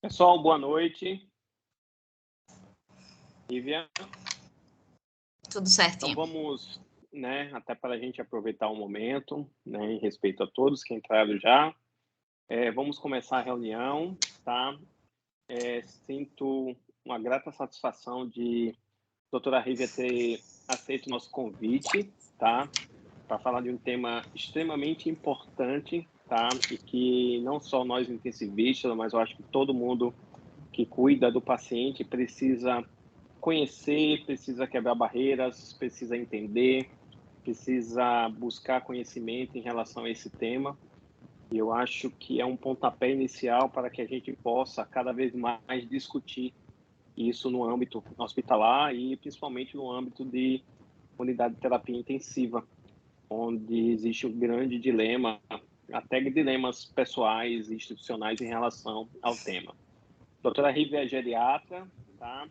Pessoal, boa noite. Lívia? Tudo certinho. Então vamos, até para a gente aproveitar o momento, em respeito a todos que entraram já. Vamos começar a reunião, tá? Sinto uma grata satisfação de a doutora Lívia ter aceito o nosso convite, tá? Para falar de um tema extremamente importante, tá? E que não só nós intensivistas, mas eu acho que todo mundo que cuida do paciente precisa conhecer, precisa quebrar barreiras, precisa entender, precisa buscar conhecimento em relação a esse tema. E eu acho que é um pontapé inicial para que a gente possa cada vez mais discutir isso no âmbito hospitalar e principalmente no âmbito de unidade de terapia intensiva, onde existe um grande dilema, até dilemas pessoais e institucionais em relação ao tema. Doutora Lívia é geriatra, tá?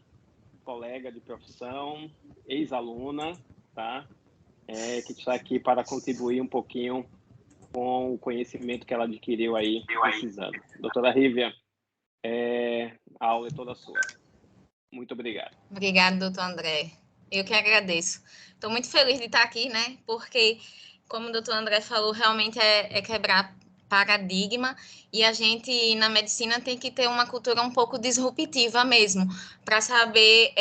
Colega de profissão, ex-aluna, tá? Que está aqui para contribuir um pouquinho com o conhecimento que ela adquiriu aí precisando. Doutora Lívia, a aula é toda sua. Muito obrigado. Obrigada, doutor André. Eu que agradeço. Estou muito feliz de estar aqui, né? Porque, como o doutor André falou, realmente é quebrar paradigma e a gente, na medicina, tem que ter uma cultura um pouco disruptiva mesmo, para saber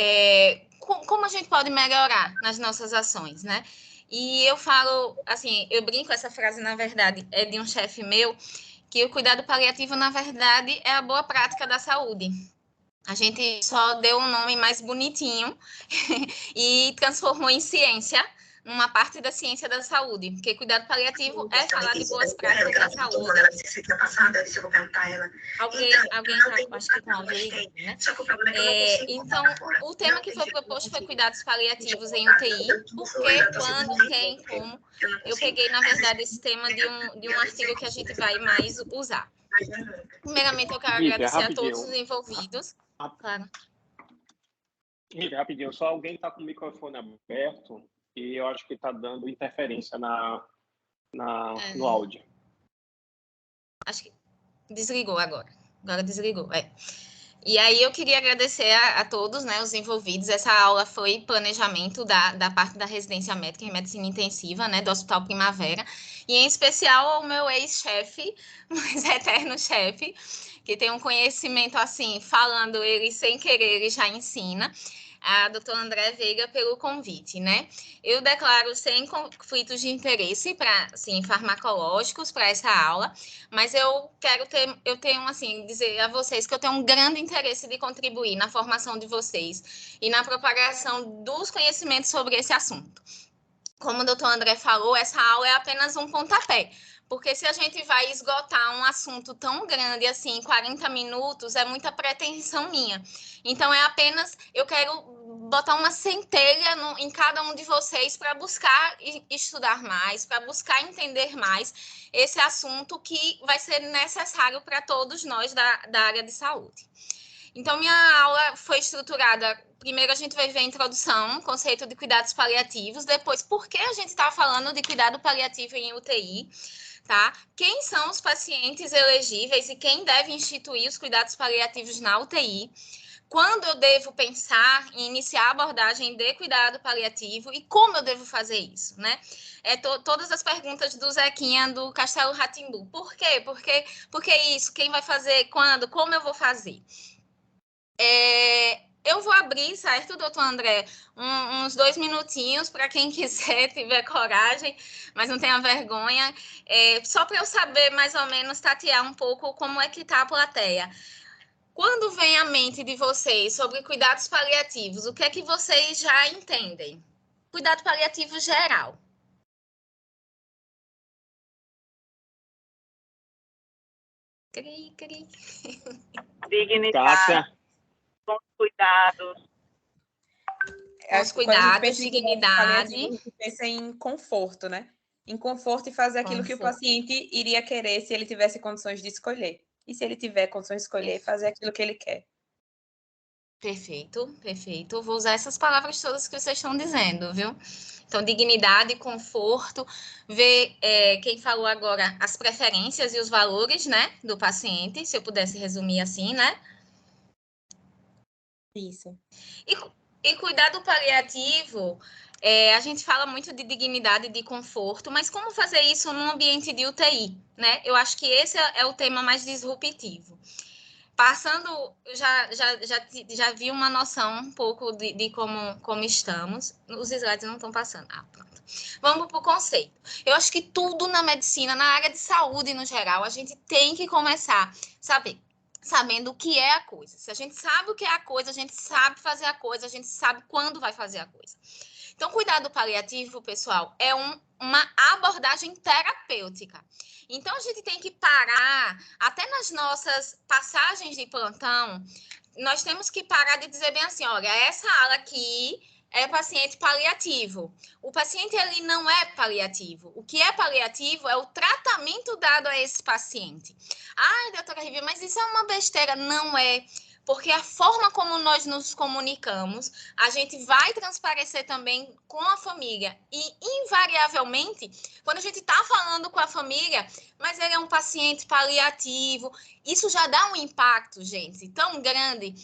como a gente pode melhorar nas nossas ações, né? E eu falo, assim, eu brinco, essa frase, na verdade, é de um chefe meu, que o cuidado paliativo, na verdade, é a boa prática da saúde. A gente só deu um nome mais bonitinho e transformou em ciência, numa parte da ciência da saúde, porque cuidado paliativo é falar de boas práticas da saúde. Alguém tá, acho que com áudio aí, né? Então, o tema que foi proposto foi cuidados paliativos em UTI, porque, quando, quem, como. Eu peguei, na verdade, esse tema de um artigo que a gente vai mais usar. Primeiramente, eu quero agradecer a todos os envolvidos. Claro. Rapidinho, só alguém está com o microfone aberto e eu acho que está dando interferência no áudio. Acho que desligou agora. Agora desligou, E aí eu queria agradecer a todos, né, os envolvidos. Essa aula foi planejamento da parte da residência médica em medicina intensiva, né, do Hospital Primavera, e em especial ao meu ex-chefe, mas eterno chefe, que tem um conhecimento assim, falando ele sem querer, ele já ensina, a doutora André Veiga, pelo convite, né? Eu declaro sem conflitos de interesse para, assim, farmacológicos para essa aula, mas eu tenho, assim, dizer a vocês que eu tenho um grande interesse de contribuir na formação de vocês e na propagação dos conhecimentos sobre esse assunto. Como o doutor André falou, essa aula é apenas um pontapé, porque se a gente vai esgotar um assunto tão grande assim, em 40 minutos, é muita pretensão minha. Então, eu quero botar uma centelha em cada um de vocês para buscar estudar mais, para buscar entender mais esse assunto que vai ser necessário para todos nós da área de saúde. Então, minha aula foi estruturada. Primeiro, a gente vai ver a introdução, conceito de cuidados paliativos. Depois, por que a gente está falando de cuidado paliativo em UTI, tá? Quem são os pacientes elegíveis e quem deve instituir os cuidados paliativos na UTI? Quando eu devo pensar em iniciar a abordagem de cuidado paliativo e como eu devo fazer isso, né? Todas as perguntas do Zequinha do Castelo Rá-Tim-Bum. Por quê? Por que isso? Quem vai fazer? Quando? Como eu vou fazer? Eu vou abrir, certo, doutor André, uns 2 minutinhos para quem quiser, tiver coragem, mas não tenha vergonha, só para eu saber mais ou menos, tatear um pouco como é que está a plateia. Quando vem à mente de vocês sobre cuidados paliativos, o que é que vocês já entendem? Cuidado paliativo geral. Dignidade, com cuidados. Os cuidados, dignidade. A gente pensa em conforto, né? Em conforto e fazer aquilo que o paciente iria querer se ele tivesse condições de escolher. E se ele tiver condições de escolher, fazer aquilo que ele quer. Perfeito, perfeito. Vou usar essas palavras todas que vocês estão dizendo, viu? Então, dignidade, conforto, ver quem falou agora as preferências e os valores, né, do paciente, se eu pudesse resumir assim, né? Isso. E cuidado paliativo, a gente fala muito de dignidade e de conforto, mas como fazer isso num ambiente de UTI, né? Eu acho que esse é o tema mais disruptivo. Passando, já vi uma noção um pouco de como estamos. Os slides não estão passando. Pronto. Vamos para o conceito. Eu acho que tudo na medicina, na área de saúde no geral, a gente tem que começar sabendo o que é a coisa. Se a gente sabe o que é a coisa, a gente sabe fazer a coisa, a gente sabe quando vai fazer a coisa. Então, cuidado paliativo, pessoal, é uma abordagem terapêutica. Então, a gente tem que parar, até nas nossas passagens de plantão, nós temos que parar de dizer bem assim, olha, essa ala aqui é paciente paliativo. O paciente, ele não é paliativo. O que é paliativo é o tratamento dado a esse paciente. Ai, doutora Rivia, mas isso é uma besteira. Não é. Porque a forma como nós nos comunicamos, a gente vai transparecer também com a família. E, invariavelmente, quando a gente está falando com a família, mas ele é um paciente paliativo, isso já dá um impacto, gente, tão grande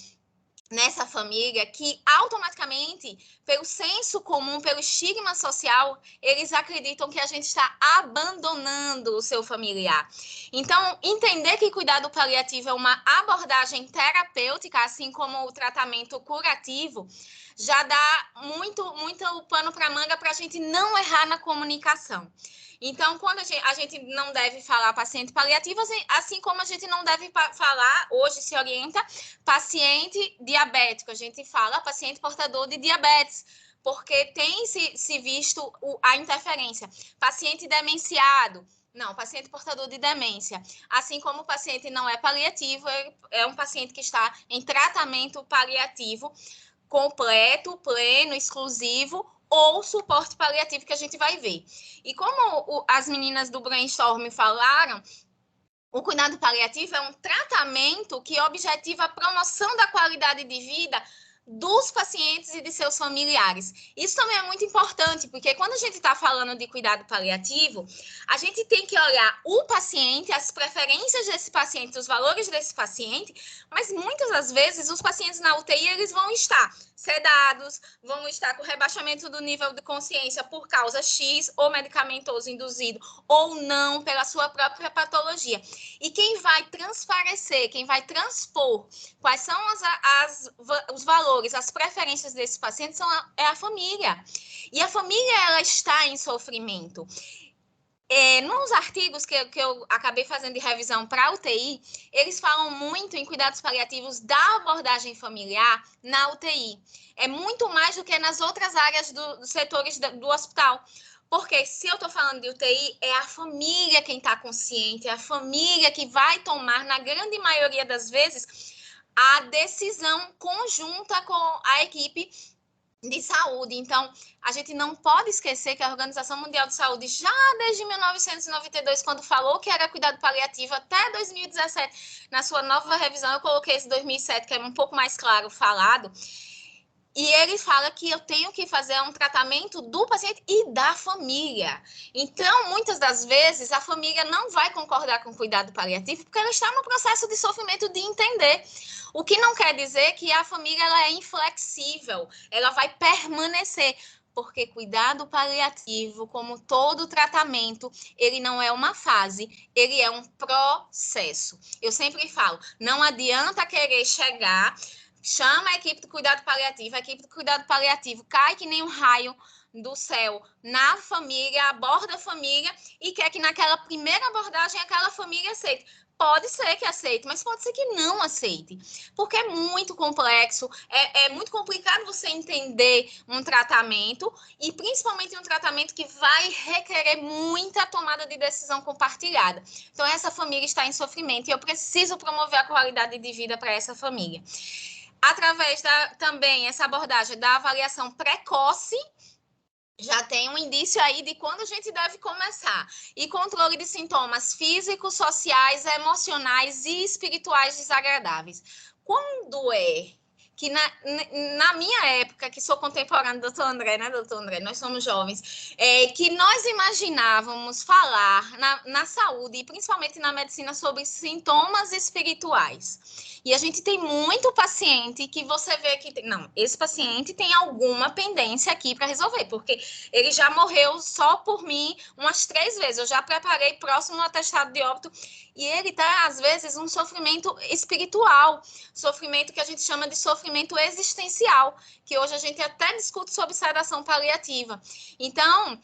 nessa família que automaticamente, pelo senso comum, pelo estigma social, eles acreditam que a gente está abandonando o seu familiar. Então, entender que cuidado paliativo é uma abordagem terapêutica, assim como o tratamento curativo, já dá muito pano para manga para a gente não errar na comunicação. Então, quando a gente não deve falar paciente paliativo, assim como a gente não deve falar, hoje se orienta, paciente diabético, a gente fala paciente portador de diabetes, porque tem se visto a interferência. Paciente demenciado, não, paciente portador de demência. Assim como o paciente não é paliativo, é um paciente que está em tratamento paliativo completo, pleno, exclusivo, ou suporte paliativo que a gente vai ver. E como as meninas do Brainstorm falaram, o cuidado paliativo é um tratamento que objetiva a promoção da qualidade de vida dos pacientes e de seus familiares. Isso também é muito importante, porque quando a gente está falando de cuidado paliativo, a gente tem que olhar o paciente, as preferências desse paciente, os valores desse paciente, mas muitas das vezes os pacientes na UTI, eles vão estar sedados, vão estar com rebaixamento do nível de consciência por causa X, ou medicamentoso induzido, ou não, pela sua própria patologia. E quem vai transparecer, quem vai transpor quais são os valores, as preferências desses pacientes é a família. E a família, ela está em sofrimento. Nos artigos que eu acabei fazendo de revisão para a UTI, eles falam muito em cuidados paliativos da abordagem familiar na UTI. É muito mais do que nas outras áreas dos setores do hospital. Porque se eu estou falando de UTI, é a família quem está consciente, é a família que vai tomar, na grande maioria das vezes, a decisão conjunta com a equipe de saúde. Então, a gente não pode esquecer que a Organização Mundial de Saúde, já desde 1992, quando falou que era cuidado paliativo, até 2017, na sua nova revisão, eu coloquei esse 2007, que é um pouco mais claro falado, e ele fala que eu tenho que fazer um tratamento do paciente e da família. Então, muitas das vezes, a família não vai concordar com o cuidado paliativo, porque ela está no processo de sofrimento de entender. O que não quer dizer que a família ela é inflexível, ela vai permanecer. Porque cuidado paliativo, como todo tratamento, ele não é uma fase, ele é um processo. Eu sempre falo, não adianta querer chegar, chama a equipe de cuidado paliativo, a equipe de cuidado paliativo cai que nem um raio do céu na família, aborda a família e quer que naquela primeira abordagem aquela família aceite. Pode ser que aceite, mas pode ser que não aceite, porque é muito complexo, é muito complicado você entender um tratamento, e principalmente um tratamento que vai requerer muita tomada de decisão compartilhada. Então, essa família está em sofrimento e eu preciso promover a qualidade de vida para essa família. Através também essa abordagem da avaliação precoce, já tem um indício aí de quando a gente deve começar. E controle de sintomas físicos, sociais, emocionais e espirituais desagradáveis. Quando que na minha época, que sou contemporânea do doutor André, né, doutor André? Nós somos jovens, que nós imaginávamos falar na saúde e principalmente na medicina sobre sintomas espirituais. E a gente tem muito paciente que você vê que, não, esse paciente tem alguma pendência aqui para resolver, porque ele já morreu só por mim umas 3 vezes, eu já preparei próximo ao atestado de óbito, e ele tá, às vezes, um sofrimento espiritual, sofrimento que a gente chama de sofrimento existencial, que hoje a gente até discute sobre sedação paliativa. Então,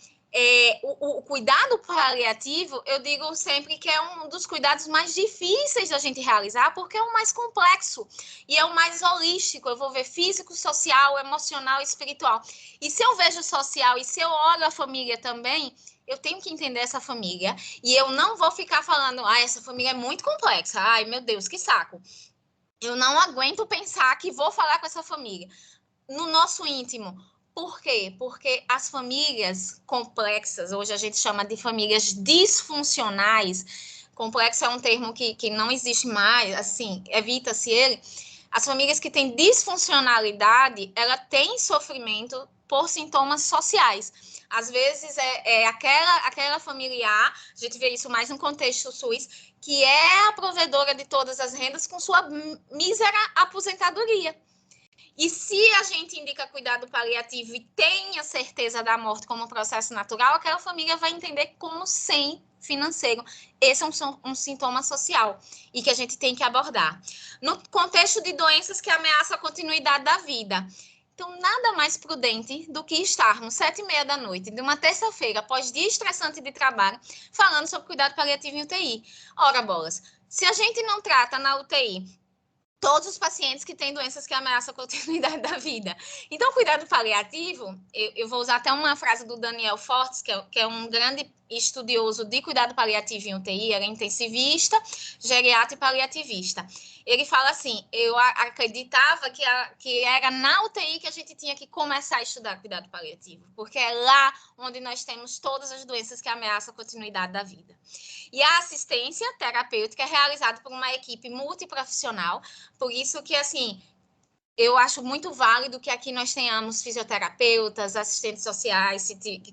o cuidado paliativo, eu digo sempre que é um dos cuidados mais difíceis da gente realizar, porque é o mais complexo e é o mais holístico. Eu vou ver físico, social, emocional e espiritual. E se eu vejo social e se eu olho a família também, eu tenho que entender essa família e eu não vou ficar falando, essa família é muito complexa, ai, meu Deus, que saco. Eu não aguento pensar que vou falar com essa família. No nosso íntimo. Por quê? Porque as famílias complexas, hoje a gente chama de famílias disfuncionais, complexo é um termo que não existe mais, assim, evita-se ele. As famílias que têm disfuncionalidade, ela tem sofrimento por sintomas sociais. Às vezes aquela familiar, a gente vê isso mais no contexto SUS, que é a provedora de todas as rendas com sua mísera aposentadoria. E se a gente indica cuidado paliativo e tem a certeza da morte como processo natural, aquela família vai entender como sem financeiro. Esse é um sintoma social e que a gente tem que abordar. No contexto de doenças que ameaçam a continuidade da vida. Então, nada mais prudente do que estarmos 7h30 da noite de uma terça-feira, após dia estressante de trabalho, falando sobre cuidado paliativo em UTI. Ora, bolas, se a gente não trata na UTI todos os pacientes que têm doenças que ameaçam a continuidade da vida. Então, cuidado paliativo, eu vou usar até uma frase do Daniel Fortes, que é um grande estudioso de cuidado paliativo em UTI, era intensivista, geriatra e paliativista. Ele fala assim, eu acreditava que era na UTI que a gente tinha que começar a estudar cuidado paliativo, porque é lá onde nós temos todas as doenças que ameaçam a continuidade da vida. E a assistência terapêutica é realizada por uma equipe multiprofissional, por isso que, assim, eu acho muito válido que aqui nós tenhamos fisioterapeutas, assistentes sociais,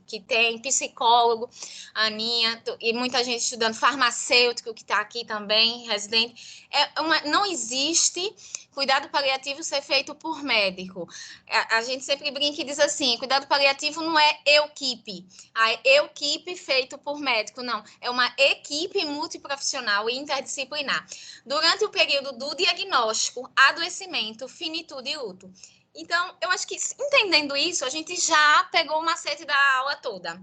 que tem psicólogo, a Aninha, e muita gente estudando, farmacêutico que está aqui também, residente. Não existe cuidado paliativo ser feito por médico. A gente sempre brinca e diz assim, cuidado paliativo não é equipe, a equipe feito por médico, não. É uma equipe multiprofissional e interdisciplinar. Durante o período do diagnóstico, adoecimento, finitude e luto. Então, eu acho que entendendo isso, a gente já pegou o macete da aula toda,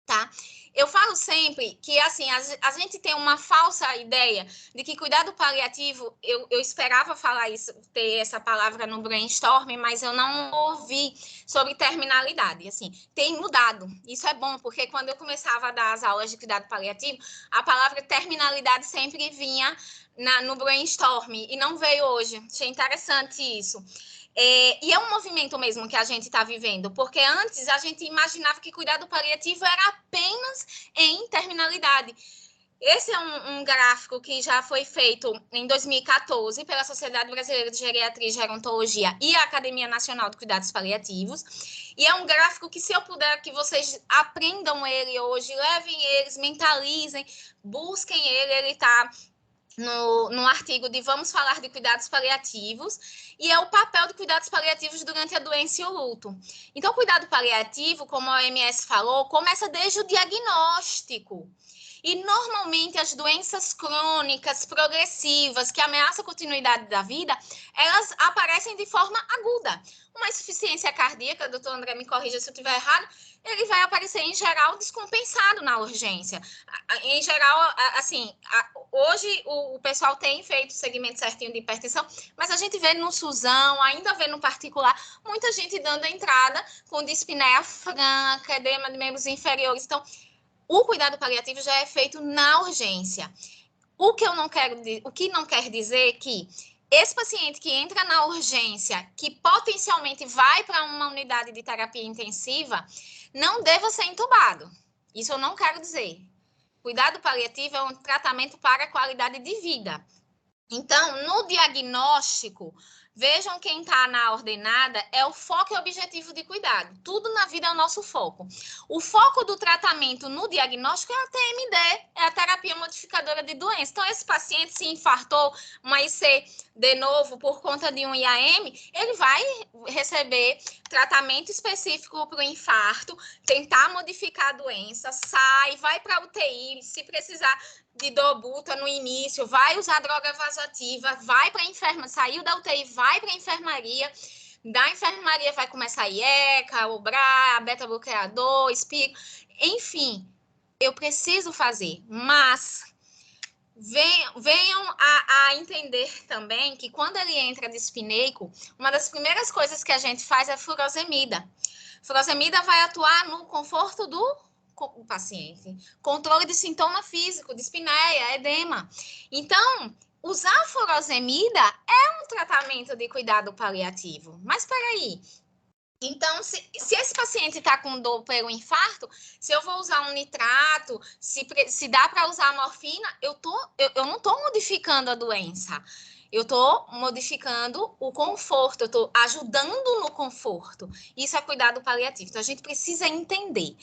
tá? Eu falo sempre que, assim, a gente tem uma falsa ideia de que cuidado paliativo, eu esperava falar isso, ter essa palavra no brainstorm, mas eu não ouvi sobre terminalidade, assim, tem mudado. Isso é bom, porque quando eu começava a dar as aulas de cuidado paliativo, a palavra terminalidade sempre vinha no brainstorm, e não veio hoje. Achei interessante isso. E é um movimento mesmo que a gente está vivendo, porque antes a gente imaginava que cuidado paliativo era apenas em terminalidade. Esse é um gráfico que já foi feito em 2014 pela Sociedade Brasileira de Geriatria e Gerontologia e a Academia Nacional de Cuidados Paliativos. E é um gráfico que, se eu puder, que vocês aprendam ele hoje, levem eles, mentalizem, busquem ele está no artigo de Vamos Falar de Cuidados Paliativos, e é o papel de cuidados paliativos durante a doença e o luto. Então, o cuidado paliativo, como a OMS falou, começa desde o diagnóstico. E, normalmente, as doenças crônicas, progressivas, que ameaçam a continuidade da vida, elas aparecem de forma aguda. Uma insuficiência cardíaca, doutor André, me corrija se eu estiver errado, ele vai aparecer, em geral, descompensado na urgência. Em geral, assim, hoje o pessoal tem feito o segmento certinho de hipertensão, mas a gente vê no SUSão, ainda vê no particular, muita gente dando entrada com dispneia franca, edema de membros inferiores. Então, o cuidado paliativo já é feito na urgência. O que não quer dizer que esse paciente que entra na urgência, que potencialmente vai para uma unidade de terapia intensiva, não deva ser entubado. Isso eu não quero dizer. Cuidado paliativo é um tratamento para a qualidade de vida. Então, no diagnóstico, vejam quem está na ordenada, é o foco e objetivo de cuidado. Tudo na vida é o nosso foco. O foco do tratamento no diagnóstico é a TMD, é a terapia modificadora de doença. Então, esse paciente se infartou, uma IC de novo por conta de um IAM, ele vai receber tratamento específico para o infarto, tentar modificar a doença, sai, vai para a UTI, se precisar de dobuta no início, vai usar droga vasoativa, vai para a enfermaria, saiu da UTI, vai para a enfermaria, da enfermaria vai começar a IECA, o BRA, beta-bloqueador, espigo, enfim, eu preciso fazer, mas venham a entender também que quando ele entra dispneico, uma das primeiras coisas que a gente faz é furosemida. Furosemida vai atuar no conforto do paciente. Controle de sintoma físico, dispneia, edema. Então, usar furosemida é um tratamento de cuidado paliativo. Mas, espera aí. Então, se esse paciente está com dor pelo infarto, se eu vou usar um nitrato, se dá para usar morfina, eu não estou modificando a doença. Eu estou modificando o conforto, eu estou ajudando no conforto. Isso é cuidado paliativo. Então, a gente precisa entender.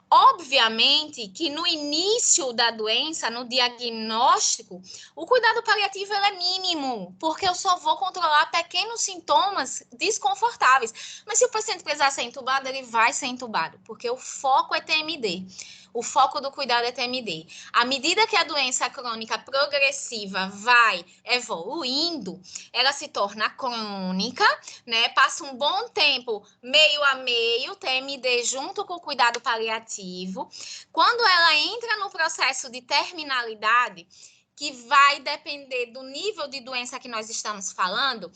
Obviamente que no início da doença, no diagnóstico, o cuidado paliativo é mínimo, porque eu só vou controlar pequenos sintomas desconfortáveis. Mas se o paciente precisar ser entubado, ele vai ser entubado, porque o foco é TMD. O foco do cuidado é TMD. À medida que a doença crônica progressiva vai evoluindo, ela se torna crônica, né? Passa um bom tempo meio a meio, TMD junto com o cuidado paliativo. Quando ela entra no processo de terminalidade, que vai depender do nível de doença que nós estamos falando,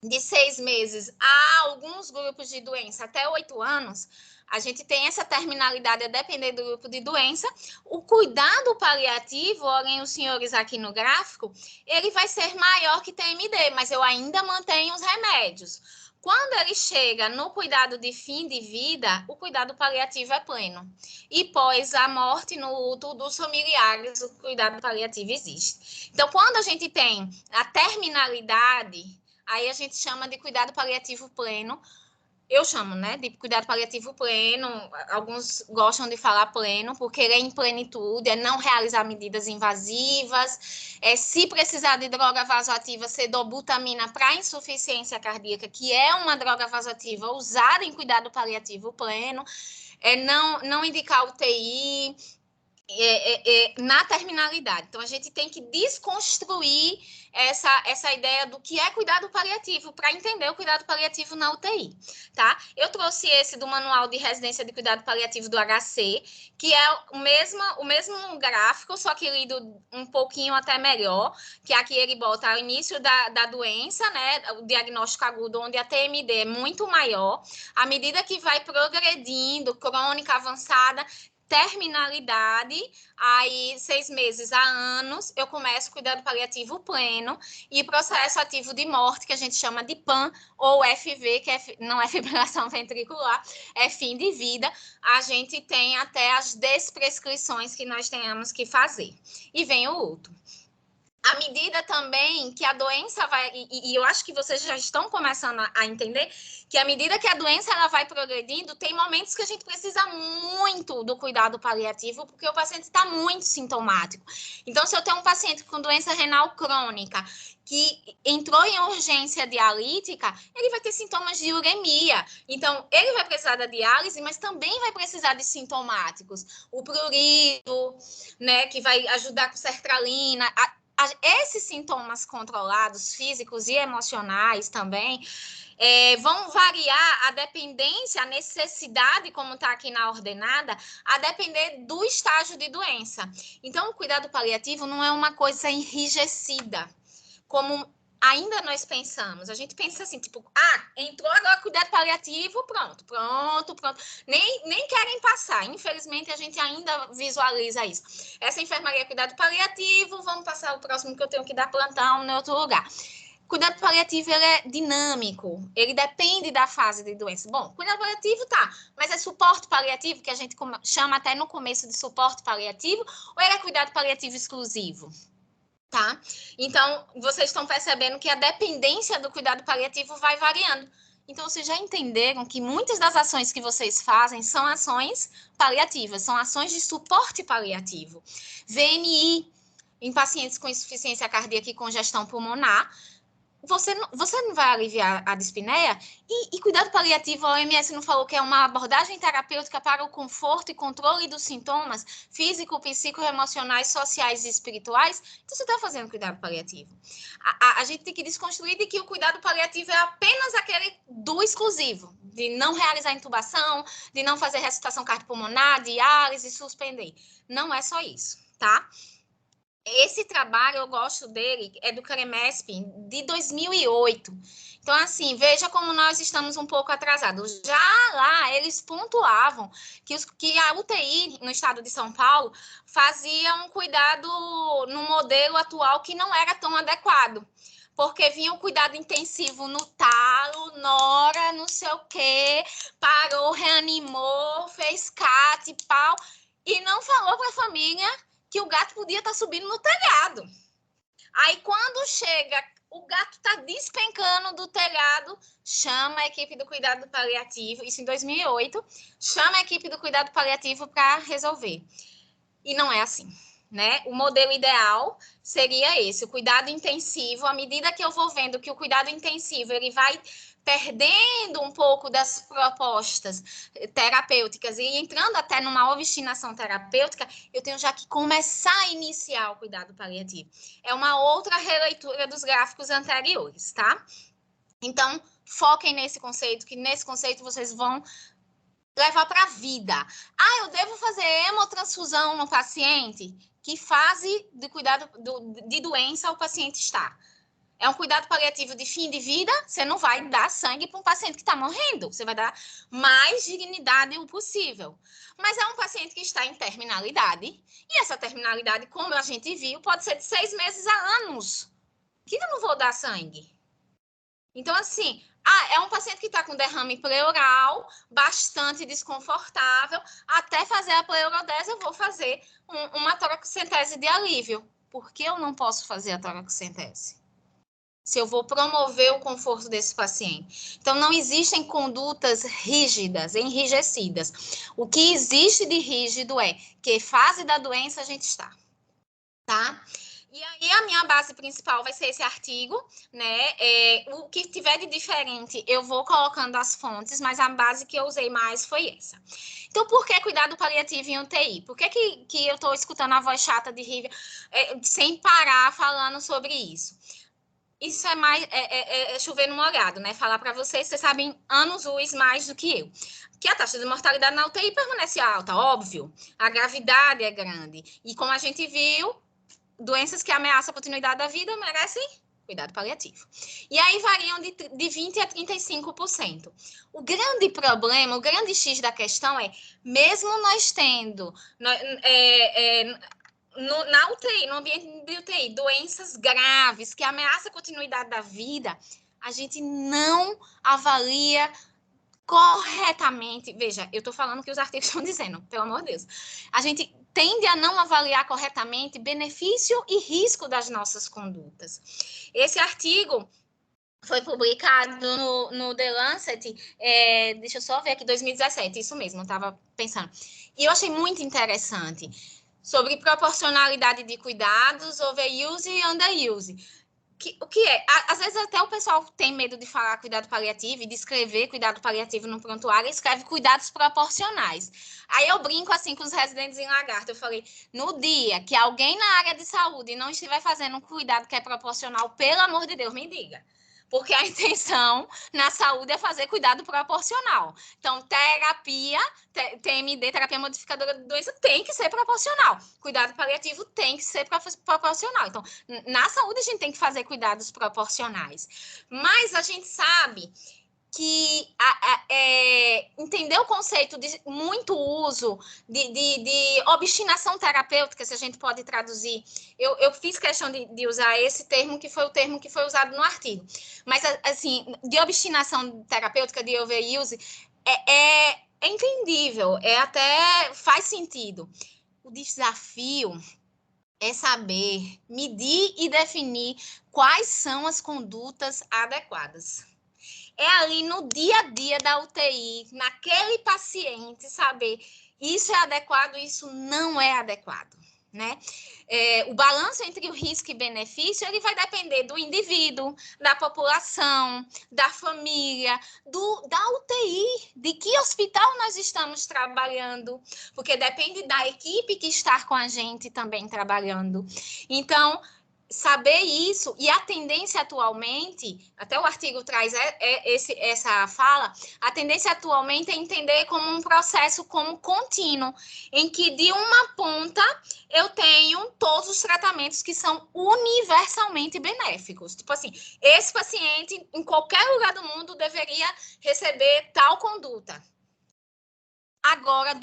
de 6 meses a alguns grupos de doença até 8 anos, a gente tem essa terminalidade a depender do grupo de doença. O cuidado paliativo, olhem os senhores aqui no gráfico, ele vai ser maior que TMD, mas eu ainda mantenho os remédios. Quando ele chega no cuidado de fim de vida, o cuidado paliativo é pleno. E pós a morte, no luto dos familiares, o cuidado paliativo existe. Então, quando a gente tem a terminalidade, aí a gente chama de cuidado paliativo pleno. Eu chamo, né, de cuidado paliativo pleno. Alguns gostam de falar pleno, porque ele é em plenitude, é não realizar medidas invasivas, se precisar de droga vasoativa, ser dobutamina para insuficiência cardíaca, que é uma droga vasoativa usada em cuidado paliativo pleno, não indicar UTI, na terminalidade. Então, a gente tem que desconstruir essa ideia do que é cuidado paliativo para entender o cuidado paliativo na UTI, tá? Eu trouxe esse do Manual de Residência de Cuidado Paliativo do HC, que é o mesmo gráfico, só que lido um pouquinho até melhor, que aqui ele bota o início da doença, né, o diagnóstico agudo, onde a TMD é muito maior, à medida que vai progredindo, crônica, avançada, terminalidade, aí 6 meses a anos, eu começo cuidado paliativo pleno e processo ativo de morte, que a gente chama de PAN ou FV, que não é fibrilação ventricular, é fim de vida, a gente tem até as desprescrições que nós tenhamos que fazer. E vem o outro. À medida também que a doença vai, e eu acho que vocês já estão começando a entender, que à medida que a doença ela vai progredindo, tem momentos que a gente precisa muito do cuidado paliativo, porque o paciente está muito sintomático. Então, se eu tenho um paciente com doença renal crônica, que entrou em urgência dialítica, ele vai ter sintomas de uremia. Então, ele vai precisar da diálise, mas também vai precisar de sintomáticos. O prurido, né, que vai ajudar com sertralina. Esses sintomas controlados, físicos e emocionais também, vão variar a dependência, a necessidade, como está aqui na ordenada, a depender do estágio de doença. Então, o cuidado paliativo não é uma coisa enrijecida, como ainda nós pensamos. A gente pensa assim, tipo, entrou agora cuidado paliativo, pronto. Nem querem passar. Infelizmente, a gente ainda visualiza isso. Essa enfermaria cuidado paliativo, vamos passar o próximo que eu tenho que dar plantão em outro lugar. Cuidado paliativo, ele é dinâmico, ele depende da fase de doença. Bom, cuidado paliativo mas é suporte paliativo, que a gente chama até no começo de suporte paliativo, ou ele é cuidado paliativo exclusivo? Tá? Então, vocês estão percebendo que a dependência do cuidado paliativo vai variando. Então, vocês já entenderam que muitas das ações que vocês fazem são ações paliativas, são ações de suporte paliativo. VNI em pacientes com insuficiência cardíaca e congestão pulmonar, você não vai aliviar a dispneia? E cuidado paliativo, a OMS não falou que é uma abordagem terapêutica para o conforto e controle dos sintomas físico, psicoemocionais, sociais e espirituais? Então, você está fazendo cuidado paliativo. A gente tem que desconstruir de que o cuidado paliativo é apenas aquele do exclusivo, de não realizar intubação, de não fazer ressuscitação cardiopulmonar, diálise, suspender. Não é só isso, tá? Esse trabalho, eu gosto dele, é do CREMESP, de 2008. Então, assim, veja como nós estamos um pouco atrasados. Já lá, eles pontuavam que a UTI, no estado de São Paulo, fazia um cuidado no modelo atual que não era tão adequado. Porque vinha o cuidado intensivo no talo, nora, não sei o quê, parou, reanimou, fez CAT, pau, e não falou para a família que o gato podia estar subindo no telhado. Aí, quando chega, o gato está despencando do telhado, chama a equipe do cuidado paliativo, isso em 2008, chama a equipe do cuidado paliativo para resolver. E não é assim, né? O modelo ideal seria esse, o cuidado intensivo. À medida que eu vou vendo que o cuidado intensivo ele vai perdendo um pouco das propostas terapêuticas e entrando até numa obstinação terapêutica, eu tenho já que começar a iniciar o cuidado paliativo. É uma outra releitura dos gráficos anteriores, tá? Então, foquem nesse conceito, que nesse conceito vocês vão levar para a vida. Eu devo fazer hemotransfusão no paciente? Que fase de cuidado de doença o paciente está? É um cuidado paliativo de fim de vida, você não vai dar sangue para um paciente que está morrendo, você vai dar mais dignidade o possível. Mas é um paciente que está em terminalidade, e essa terminalidade, como a gente viu, pode ser de 6 meses a anos, que eu não vou dar sangue. Então, assim, é um paciente que está com derrame pleural, bastante desconfortável, até fazer a pleurodese eu vou fazer uma toracocentese de alívio. Por que eu não posso fazer a toracocentese? se eu vou promover o conforto desse paciente. Então, não existem condutas rígidas, enrijecidas. O que existe de rígido é que fase da doença a gente está, tá? E aí, a minha base principal vai ser esse artigo, né? O que tiver de diferente, eu vou colocando as fontes, mas a base que eu usei mais foi essa. Então, por que cuidado paliativo em UTI? Por que eu estou escutando a voz chata de Rívia sem parar falando sobre isso? Isso é mais chover no molhado, né? Falar para vocês sabem anos-luz mais do que eu. Que a taxa de mortalidade na UTI permanece alta, óbvio. A gravidade é grande. E como a gente viu, doenças que ameaçam a continuidade da vida merecem cuidado paliativo. E aí variam de 20% a 35%. O grande problema, o grande X da questão é, mesmo nós tendo na UTI, no ambiente de UTI, doenças graves que ameaçam a continuidade da vida, a gente não avalia corretamente. Veja, eu estou falando o que os artigos estão dizendo, pelo amor de Deus. A gente tende a não avaliar corretamente benefício e risco das nossas condutas. Esse artigo foi publicado no The Lancet, deixa eu só ver aqui, 2017, isso mesmo, eu estava pensando. E eu achei muito interessante sobre proporcionalidade de cuidados, overuse e underuse. O que é? Às vezes até o pessoal tem medo de falar cuidado paliativo e de escrever cuidado paliativo no prontuário e escreve cuidados proporcionais. Aí eu brinco assim com os residentes em Lagarto, eu falei, no dia que alguém na área de saúde não estiver fazendo um cuidado que é proporcional, pelo amor de Deus, me diga. Porque a intenção na saúde é fazer cuidado proporcional. Então, terapia, TMD, terapia modificadora de doença, tem que ser proporcional. Cuidado paliativo tem que ser proporcional. Então, na saúde a gente tem que fazer cuidados proporcionais. Mas a gente sabe que entender o conceito de muito uso, de obstinação terapêutica, se a gente pode traduzir. Eu fiz questão de usar esse termo, que foi o termo que foi usado no artigo. Mas, assim, de obstinação terapêutica, de overuse, é entendível, até faz sentido. O desafio é saber medir e definir quais são as condutas adequadas. É ali no dia a dia da UTI, naquele paciente, saber isso é adequado, isso não é adequado, né? O balanço entre o risco e benefício, ele vai depender do indivíduo, da população, da família, da UTI, de que hospital nós estamos trabalhando, porque depende da equipe que está com a gente também trabalhando. Então, saber isso, e a tendência atualmente, até o artigo traz essa fala, a tendência atualmente é entender como um processo como contínuo, em que de uma ponta eu tenho todos os tratamentos que são universalmente benéficos. Tipo assim, esse paciente em qualquer lugar do mundo deveria receber tal conduta. Agora,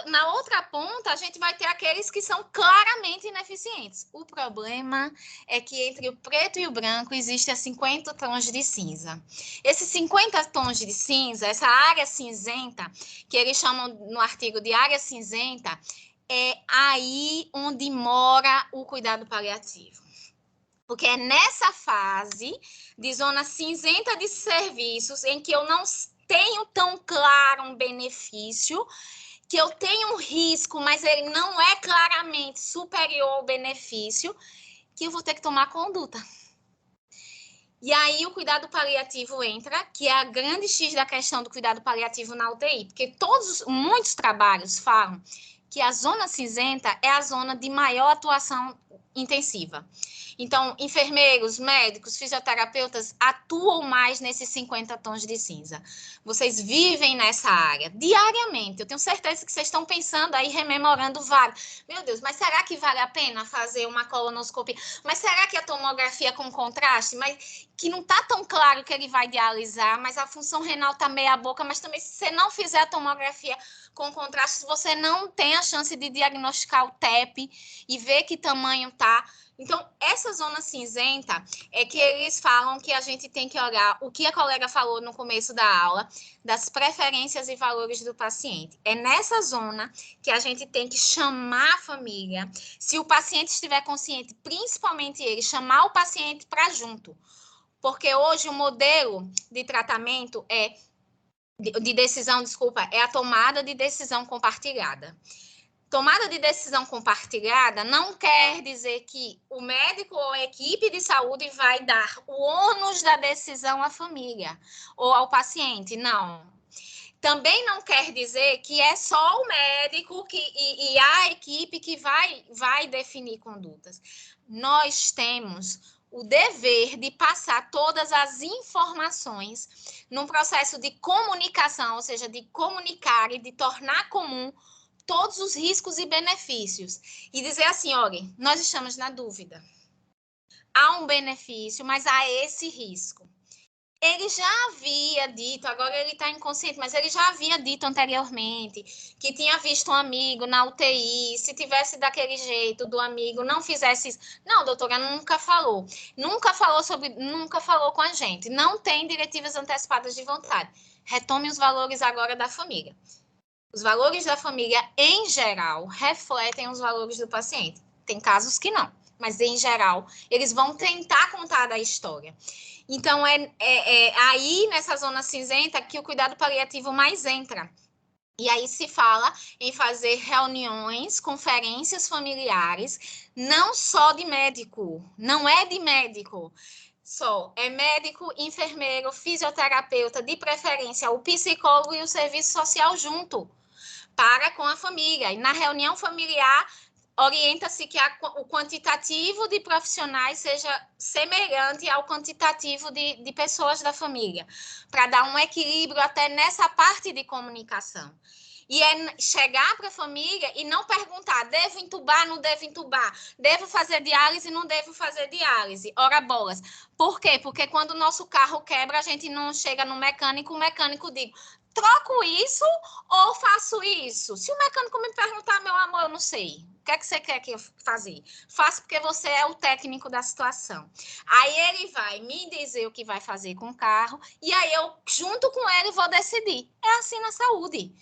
na outra ponta, a gente vai ter aqueles que são claramente ineficientes. O problema é que entre o preto e o branco existem 50 tons de cinza. Esses 50 tons de cinza, essa área cinzenta, que eles chamam no artigo de área cinzenta, é aí onde mora o cuidado paliativo. Porque é nessa fase de zona cinzenta de serviços em que eu não tenho tão claro um benefício, que eu tenho um risco, mas ele não é claramente superior ao benefício, que eu vou ter que tomar conduta. E aí o cuidado paliativo entra, que é a grande X da questão do cuidado paliativo na UTI, porque muitos trabalhos falam que a zona cinzenta é a zona de maior atuação intensiva. Então, enfermeiros, médicos, fisioterapeutas atuam mais nesses 50 tons de cinza. Vocês vivem nessa área diariamente. Eu tenho certeza que vocês estão pensando aí, rememorando vários. Meu Deus, mas será que vale a pena fazer uma colonoscopia? Mas será que a tomografia com contraste? Mas que não está tão claro que ele vai dialisar, mas a função renal está meia boca, mas também se você não fizer a tomografia com contraste, você não tem a chance de diagnosticar o TEP e ver que tamanho está. Então, essa zona cinzenta é que eles falam que a gente tem que olhar o que a colega falou no começo da aula, das preferências e valores do paciente. É nessa zona que a gente tem que chamar a família. Se o paciente estiver consciente, principalmente ele, chamar o paciente para junto. porque hoje o modelo de tratamento de decisão, desculpa, é a tomada de decisão compartilhada. Tomada de decisão compartilhada não quer dizer que o médico ou a equipe de saúde vai dar o ônus da decisão à família ou ao paciente, não. Também não quer dizer que é só o médico e a equipe que vai definir condutas. Nós temos o dever de passar todas as informações num processo de comunicação, ou seja, de comunicar e de tornar comum todos os riscos e benefícios. E dizer assim, olha, nós estamos na dúvida. Há um benefício, mas há esse risco. Ele já havia dito, agora ele está inconsciente, mas ele já havia dito anteriormente que tinha visto um amigo na UTI, se tivesse daquele jeito do amigo, não fizesse isso. Não, doutora, nunca falou. Nunca falou com a gente. Não tem diretivas antecipadas de vontade. Retome os valores agora da família. Os valores da família, em geral, refletem os valores do paciente. Tem casos que não, mas, em geral, eles vão tentar contar da história. Então, é aí, nessa zona cinzenta, que o cuidado paliativo mais entra. E aí se fala em fazer reuniões, conferências familiares, não só de médico, não é de médico só, é médico, enfermeiro, fisioterapeuta, de preferência o psicólogo e o serviço social junto, para com a família. E na reunião familiar, orienta-se que o quantitativo de profissionais seja semelhante ao quantitativo de pessoas da família, para dar um equilíbrio até nessa parte de comunicação. E é chegar para a família e não perguntar, devo entubar, não devo entubar, devo fazer diálise, não devo fazer diálise. Ora bolas. Por quê? Porque quando o nosso carro quebra, a gente não chega no mecânico, o mecânico diz, troco isso ou faço isso? Se o mecânico me perguntar, meu amor, eu não sei. O que é que você quer que eu fazer? Faço porque você é o técnico da situação. Aí ele vai me dizer o que vai fazer com o carro e aí eu, junto com ele, vou decidir. É assim na saúde.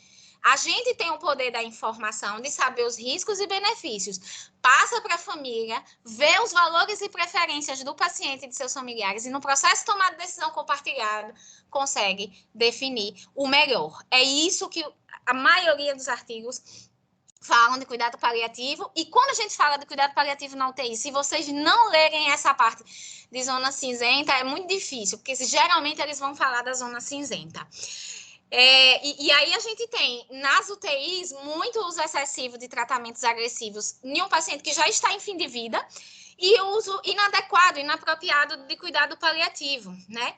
A gente tem o poder da informação, de saber os riscos e benefícios. Passa para a família, vê os valores e preferências do paciente e de seus familiares e no processo de tomada de decisão compartilhada, consegue definir o melhor. É isso que a maioria dos artigos falam de cuidado paliativo. E quando a gente fala de cuidado paliativo na UTI, se vocês não lerem essa parte de zona cinzenta, é muito difícil, porque geralmente eles vão falar da zona cinzenta. E aí a gente tem, nas UTIs, muito uso excessivo de tratamentos agressivos em um paciente que já está em fim de vida e uso inadequado, inapropriado de cuidado paliativo, né?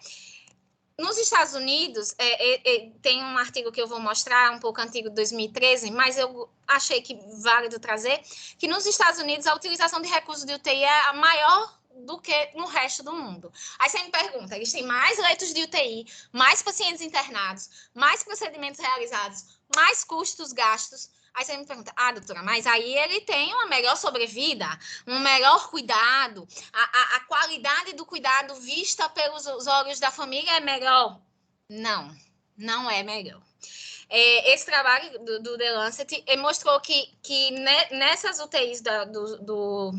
Nos Estados Unidos, tem um artigo que eu vou mostrar, um pouco antigo, de 2013, mas eu achei que válido trazer, que nos Estados Unidos a utilização de recursos de UTI é a maior do que no resto do mundo. Aí você me pergunta, eles têm mais leitos de UTI, mais pacientes internados, mais procedimentos realizados, mais custos gastos. Aí você me pergunta, doutora, mas aí ele tem uma melhor sobrevida, um melhor cuidado, a qualidade do cuidado vista pelos olhos da família é melhor? Não, não é melhor. Esse trabalho do The Lancet mostrou que nessas UTIs do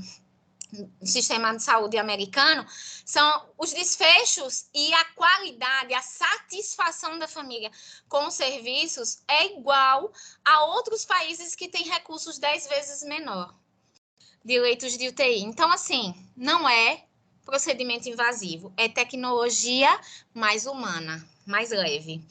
sistema de saúde americano, são os desfechos e a qualidade, a satisfação da família com os serviços é igual a outros países que têm recursos 10 vezes menor de leitos de UTI. Então, assim, não é procedimento invasivo, é tecnologia mais humana, mais leve.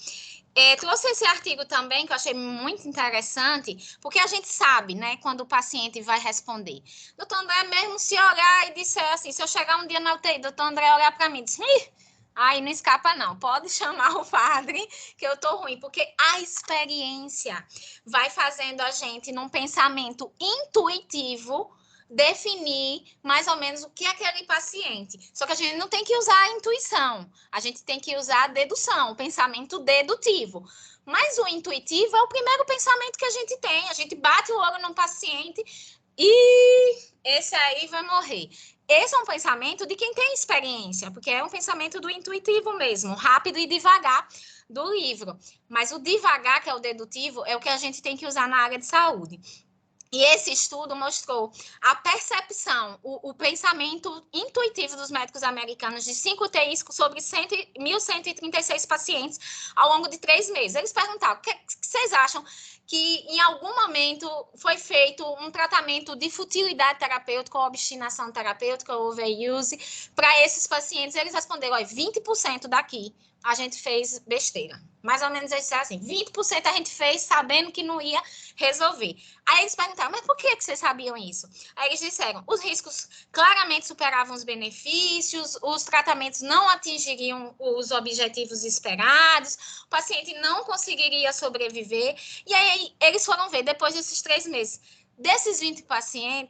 Trouxe esse artigo também, que eu achei muito interessante, porque a gente sabe, né, quando o paciente vai responder. Doutor André, mesmo se olhar e disser assim, se eu chegar um dia na UTI, doutor André olhar para mim e dizer, aí não escapa não, pode chamar o padre que eu tô ruim, porque a experiência vai fazendo a gente, num pensamento intuitivo, definir mais ou menos o que é aquele paciente. Só que a gente não tem que usar a intuição, a gente tem que usar a dedução, o pensamento dedutivo. Mas o intuitivo é o primeiro pensamento que a gente tem. A gente bate o olho num paciente e esse aí vai morrer. Esse é um pensamento de quem tem experiência, porque é um pensamento do intuitivo mesmo, rápido e devagar do livro. Mas o devagar, que é o dedutivo, é o que a gente tem que usar na área de saúde. E esse estudo mostrou a percepção, o pensamento intuitivo dos médicos americanos de 5 UTIs sobre 1.136 pacientes ao longo de 3 meses. Eles perguntaram, o que vocês acham que em algum momento foi feito um tratamento de futilidade terapêutica ou obstinação terapêutica ou overuse para esses pacientes? Eles responderam, 20% daqui a gente fez besteira. Mais ou menos isso é assim, 20% a gente fez sabendo que não ia resolver. Aí eles perguntaram, mas por que vocês sabiam isso? Aí eles disseram, os riscos claramente superavam os benefícios, os tratamentos não atingiriam os objetivos esperados, o paciente não conseguiria sobreviver. E aí eles foram ver, depois desses 3 meses, desses 20%,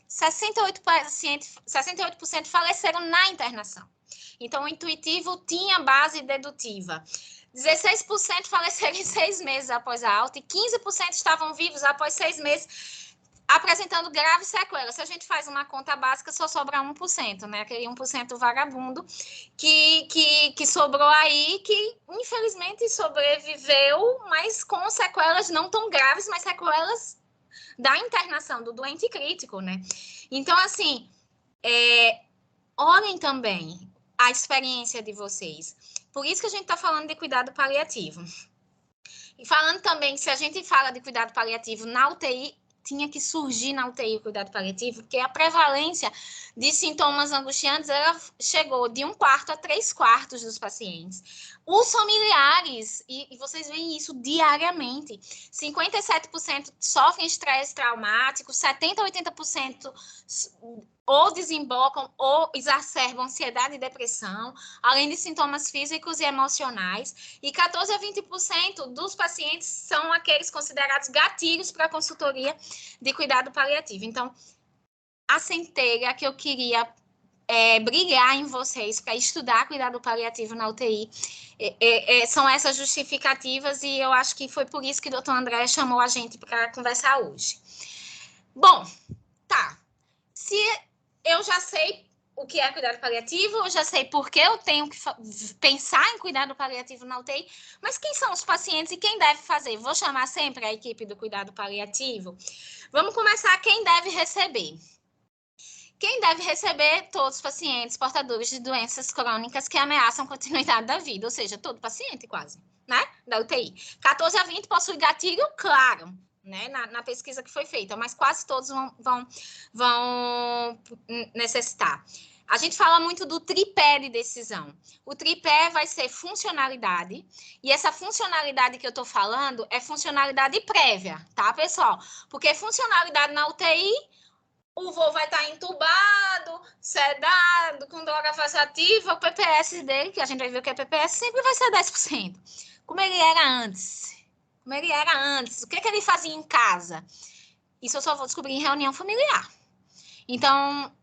68% faleceram na internação. Então, o intuitivo tinha base dedutiva. 16% faleceram em 6 meses após a alta e 15% estavam vivos após 6 meses, apresentando graves sequelas. Se a gente faz uma conta básica, só sobra 1%, né? Aquele 1% vagabundo que sobrou aí, que infelizmente sobreviveu, mas com sequelas não tão graves, mas sequelas da internação, do doente crítico, né? Então, assim, olhem também a experiência de vocês. Por isso que a gente está falando de cuidado paliativo. E falando também, se a gente fala de cuidado paliativo na UTI, tinha que surgir na UTI o cuidado paliativo, porque a prevalência de sintomas angustiantes ela chegou de 1/4 a 3/4 dos pacientes. Os familiares, e vocês veem isso diariamente, 57% sofrem estresse traumático, 70% a 80% ou desembocam ou exacerbam ansiedade e depressão, além de sintomas físicos e emocionais, e 14% a 20% dos pacientes são aqueles considerados gatilhos para a consultoria de cuidado paliativo. Então, a centelha que eu queria brilhar em vocês para estudar cuidado paliativo na UTI são essas justificativas, e eu acho que foi por isso que o doutor André chamou a gente para conversar hoje. Bom, tá. Se eu já sei o que é cuidado paliativo, eu já sei por que eu tenho que pensar em cuidado paliativo na UTI, mas quem são os pacientes e quem deve fazer? Vou chamar sempre a equipe do cuidado paliativo. Vamos começar quem deve receber. Quem deve receber? Todos os pacientes portadores de doenças crônicas que ameaçam a continuidade da vida, ou seja, todo paciente quase, né, da UTI. 14 a 20 possui gatilho, claro, né, na pesquisa que foi feita, mas quase todos vão necessitar. A gente fala muito do tripé de decisão. O tripé vai ser funcionalidade, e essa funcionalidade que eu tô falando é funcionalidade prévia, tá, pessoal? Porque funcionalidade na UTI, o voo vai estar entubado, sedado, com droga vasativa, o PPS dele, que a gente vai ver o que é PPS, sempre vai ser 10%. Como ele era antes? O que ele fazia em casa? Isso eu só vou descobrir em reunião familiar. Então,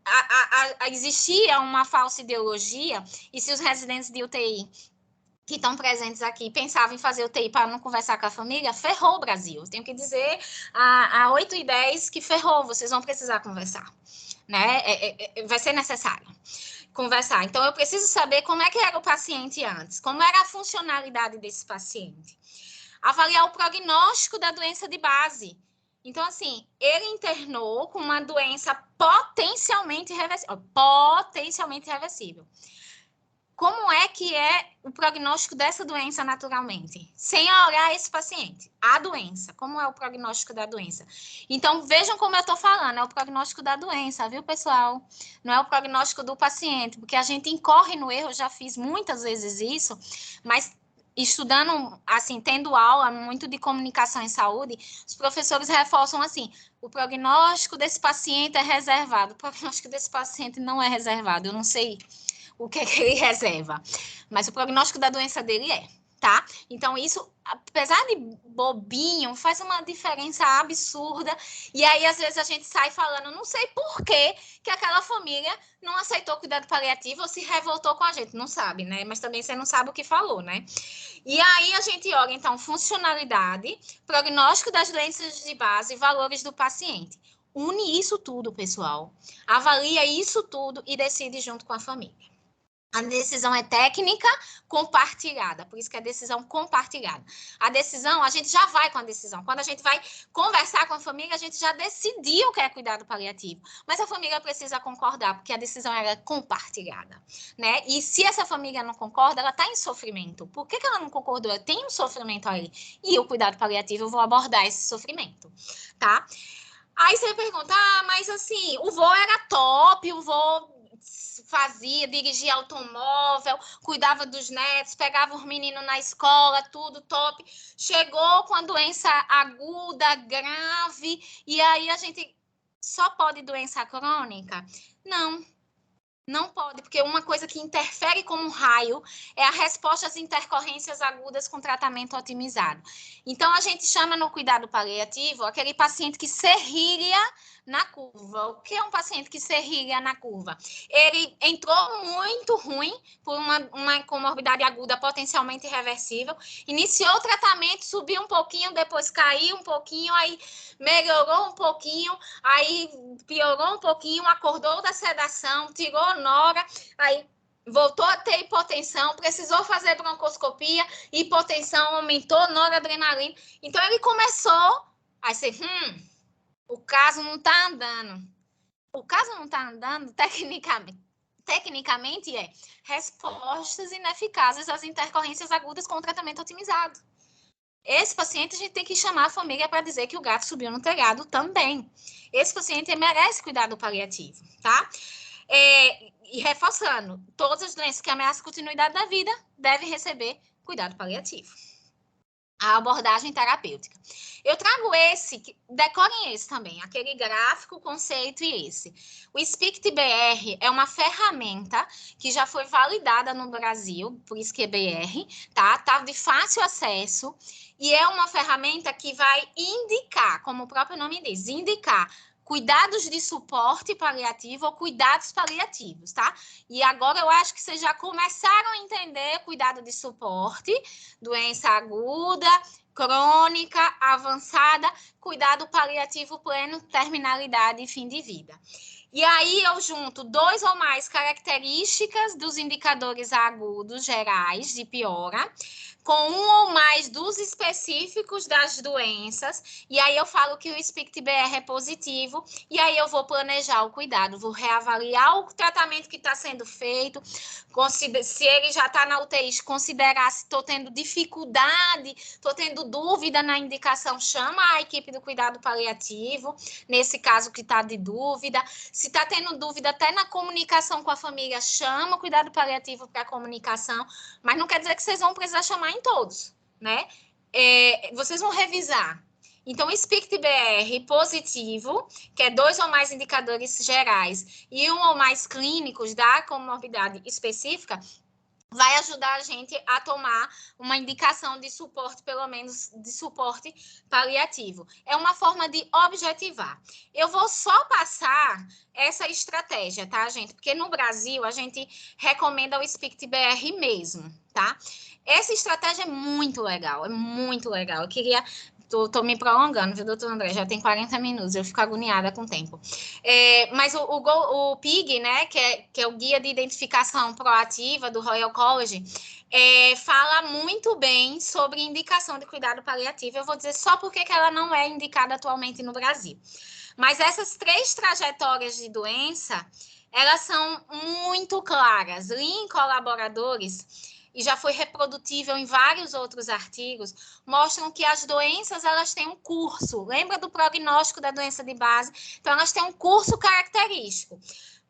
existia uma falsa ideologia, e se os residentes de UTI que estão presentes aqui pensavam em fazer UTI para não conversar com a família, ferrou o Brasil. Eu tenho que dizer a 8h10 que ferrou, vocês vão precisar conversar, né? Vai ser necessário conversar. Então, eu preciso saber como é que era o paciente antes, como era a funcionalidade desse paciente. Avaliar o prognóstico da doença de base. Então, assim, ele internou com uma doença potencialmente irreversível. Como é que é o prognóstico dessa doença naturalmente? Sem olhar esse paciente. A doença. Como é o prognóstico da doença? Então, vejam como eu estou falando. É o prognóstico da doença, viu, pessoal? Não é o prognóstico do paciente. Porque a gente incorre no erro. Eu já fiz muitas vezes isso. Mas estudando, assim, tendo aula muito de comunicação em saúde, os professores reforçam assim, o prognóstico desse paciente é reservado. O prognóstico desse paciente não é reservado. Eu não sei o que ele reserva, mas o prognóstico da doença dele tá? Então, isso, apesar de bobinho, faz uma diferença absurda, e aí, às vezes, a gente sai falando, não sei por que aquela família não aceitou cuidado paliativo ou se revoltou com a gente, não sabe, né? Mas também você não sabe o que falou, né? E aí, a gente olha, então, funcionalidade, prognóstico das doenças de base e valores do paciente. Une isso tudo, pessoal. Avalia isso tudo e decide junto com a família. A decisão é técnica compartilhada, por isso que é decisão compartilhada. A decisão, a gente já vai com a decisão. Quando a gente vai conversar com a família, a gente já decidiu que é cuidado paliativo. Mas a família precisa concordar, porque a decisão é compartilhada, né? E se essa família não concorda, ela está em sofrimento. Por que ela não concordou? Eu tenho um sofrimento aí. E o cuidado paliativo, eu vou abordar esse sofrimento, tá? Aí você pergunta, mas assim, o vô era top, o vô dirigia automóvel, cuidava dos netos, pegava os meninos na escola, tudo top. Chegou com a doença aguda, grave, e aí a gente só pode doença crônica? Não pode, porque uma coisa que interfere como um raio é a resposta às intercorrências agudas com tratamento otimizado. Então, a gente chama no cuidado paliativo aquele paciente que serrilha na curva. O que é um paciente que serrilha na curva? Ele entrou muito ruim por uma comorbidade aguda potencialmente irreversível, iniciou o tratamento, subiu um pouquinho, depois caiu um pouquinho, aí melhorou um pouquinho, aí piorou um pouquinho, acordou da sedação, tirou nora, aí voltou a ter hipotensão, precisou fazer broncoscopia, hipotensão aumentou, noradrenalina. Então, ele começou a ser, o caso não está andando. O caso não está andando, tecnicamente é respostas ineficazes às intercorrências agudas com o tratamento otimizado. Esse paciente, a gente tem que chamar a família para dizer que o gato subiu no telhado também. Esse paciente merece cuidado paliativo, tá? E reforçando, todas as doenças que ameaçam a continuidade da vida devem receber cuidado paliativo. A abordagem terapêutica. Eu trago decorem esse também, aquele gráfico, conceito e esse. O SPICT-BR é uma ferramenta que já foi validada no Brasil, por isso que é BR, tá? Tá de fácil acesso e é uma ferramenta que vai indicar, como o próprio nome diz, indicar cuidados de suporte paliativo ou cuidados paliativos, tá? E agora eu acho que vocês já começaram a entender cuidado de suporte, doença aguda, crônica, avançada, cuidado paliativo pleno, terminalidade e fim de vida. E aí eu junto 2 ou mais características dos indicadores agudos gerais de piora, com 1 ou mais dos específicos das doenças, e aí eu falo que o SPICT-BR é positivo, e aí eu vou planejar o cuidado, vou reavaliar o tratamento que está sendo feito, se ele já está na UTI, considerar se estou tendo dificuldade, estou tendo dúvida na indicação, chama a equipe do cuidado paliativo, nesse caso que está de dúvida, se está tendo dúvida até na comunicação com a família, chama o cuidado paliativo para a comunicação, mas não quer dizer que vocês vão precisar chamar em todos, né? Vocês vão revisar. Então, SPICT-BR positivo, que é 2 ou mais indicadores gerais e 1 ou mais clínicos da comorbidade específica, vai ajudar a gente a tomar uma indicação de suporte, pelo menos de suporte paliativo. É uma forma de objetivar. Eu vou só passar essa estratégia, tá, gente? Porque no Brasil a gente recomenda o SPICT-BR mesmo, tá? Essa estratégia é muito legal, é muito legal. Eu queria... Tô me prolongando, viu, doutor André? Já tem 40 minutos, eu fico agoniada com o tempo. Mas o PIG, né, que é o Guia de Identificação Proativa do Royal College, fala muito bem sobre indicação de cuidado paliativo. Eu vou dizer só porque que ela não é indicada atualmente no Brasil. Mas essas 3 trajetórias de doença, elas são muito claras. Li em colaboradores... e já foi reprodutível em vários outros artigos, mostram que as doenças, elas têm um curso. Lembra do prognóstico da doença de base? Então, elas têm um curso característico.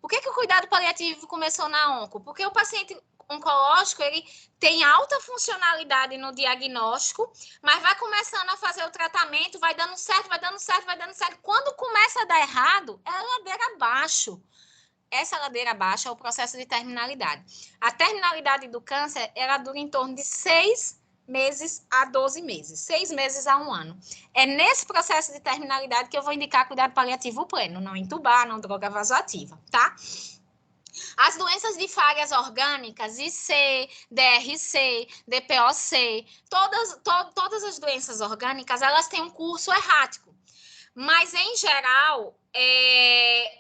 Por que o cuidado paliativo começou na onco? Porque o paciente oncológico, ele tem alta funcionalidade no diagnóstico, mas vai começando a fazer o tratamento, vai dando certo, vai dando certo, vai dando certo. Quando começa a dar errado, é a ladeira abaixo. Essa ladeira abaixo é o processo de terminalidade. A terminalidade do câncer, ela dura em torno de 6 meses a 12 meses, 6 meses a 1 ano. É nesse processo de terminalidade que eu vou indicar cuidado paliativo pleno, não entubar, não droga vasoativa, tá? As doenças de falhas orgânicas, IC, DRC, DPOC, todas as doenças orgânicas, elas têm um curso errático. mas, em geral,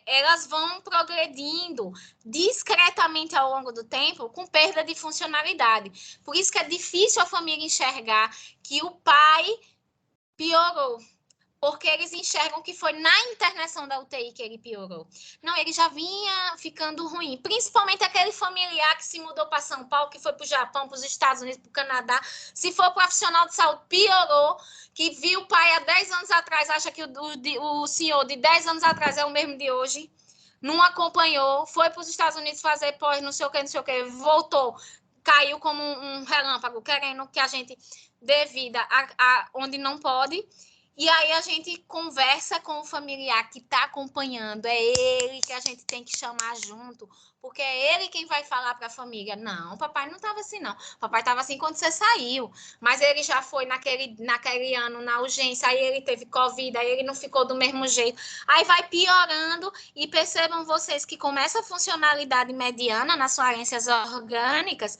elas vão progredindo discretamente ao longo do tempo com perda de funcionalidade. Por isso que é difícil a família enxergar que o pai piorou, porque eles enxergam que foi na internação da UTI que ele piorou. Não, ele já vinha ficando ruim, principalmente aquele familiar que se mudou para São Paulo, que foi para o Japão, para os Estados Unidos, para o Canadá. Se for profissional de saúde, piorou, que viu o pai há 10 anos atrás, acha que o senhor de 10 anos atrás é o mesmo de hoje, não acompanhou, foi para os Estados Unidos fazer pós, não sei o que, voltou, caiu como um relâmpago, querendo que a gente dê vida onde não pode. E aí a gente conversa com o familiar que está acompanhando, é ele que a gente tem que chamar junto, porque é ele quem vai falar para a família. Não, papai não estava assim, não. Papai estava assim quando você saiu, mas ele já foi naquele ano na urgência, aí ele teve Covid, aí ele não ficou do mesmo jeito. Aí vai piorando e percebam vocês que com essa funcionalidade mediana nas falências orgânicas,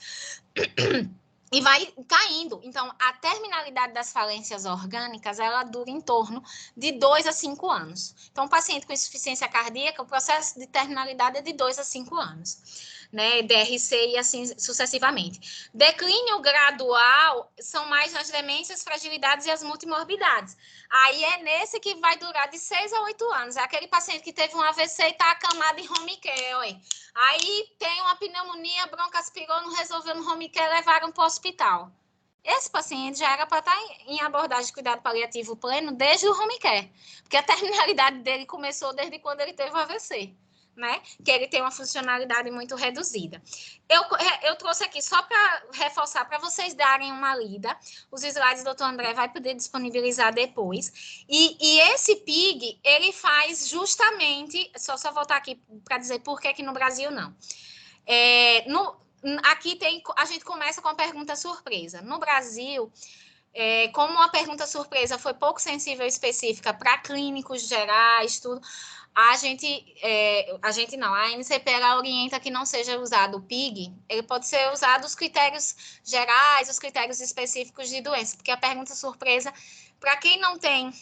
e vai caindo. Então, a terminalidade das falências orgânicas, ela dura em torno de 2 a 5 anos. Então, o paciente com insuficiência cardíaca, o processo de terminalidade é de 2 a 5 anos, né? DRC e assim sucessivamente. Declínio gradual são mais as demências, fragilidades e as multimorbidades. Aí é nesse que vai durar de 6 a 8 anos. É aquele paciente que teve um AVC e está acamado em home care, olha. Aí tem uma pneumonia, broncoaspirou, não resolveu no home care, levaram para o hospital. Esse paciente já era para estar em abordagem de cuidado paliativo pleno desde o home care, porque a terminalidade dele começou desde quando ele teve o AVC, né? Que ele tem uma funcionalidade muito reduzida. Eu trouxe aqui só para reforçar, para vocês darem uma lida. Os slides do Dr. André vai poder disponibilizar depois. E esse PIG, ele faz justamente... Só voltar aqui para dizer por que no Brasil não. Aqui a gente começa com a pergunta surpresa. No Brasil... como a pergunta surpresa foi pouco sensível e específica para clínicos gerais, tudo, a ANCP orienta que não seja usado o PIG, ele pode ser usado os critérios gerais, os critérios específicos de doença, porque a pergunta surpresa, para quem não tem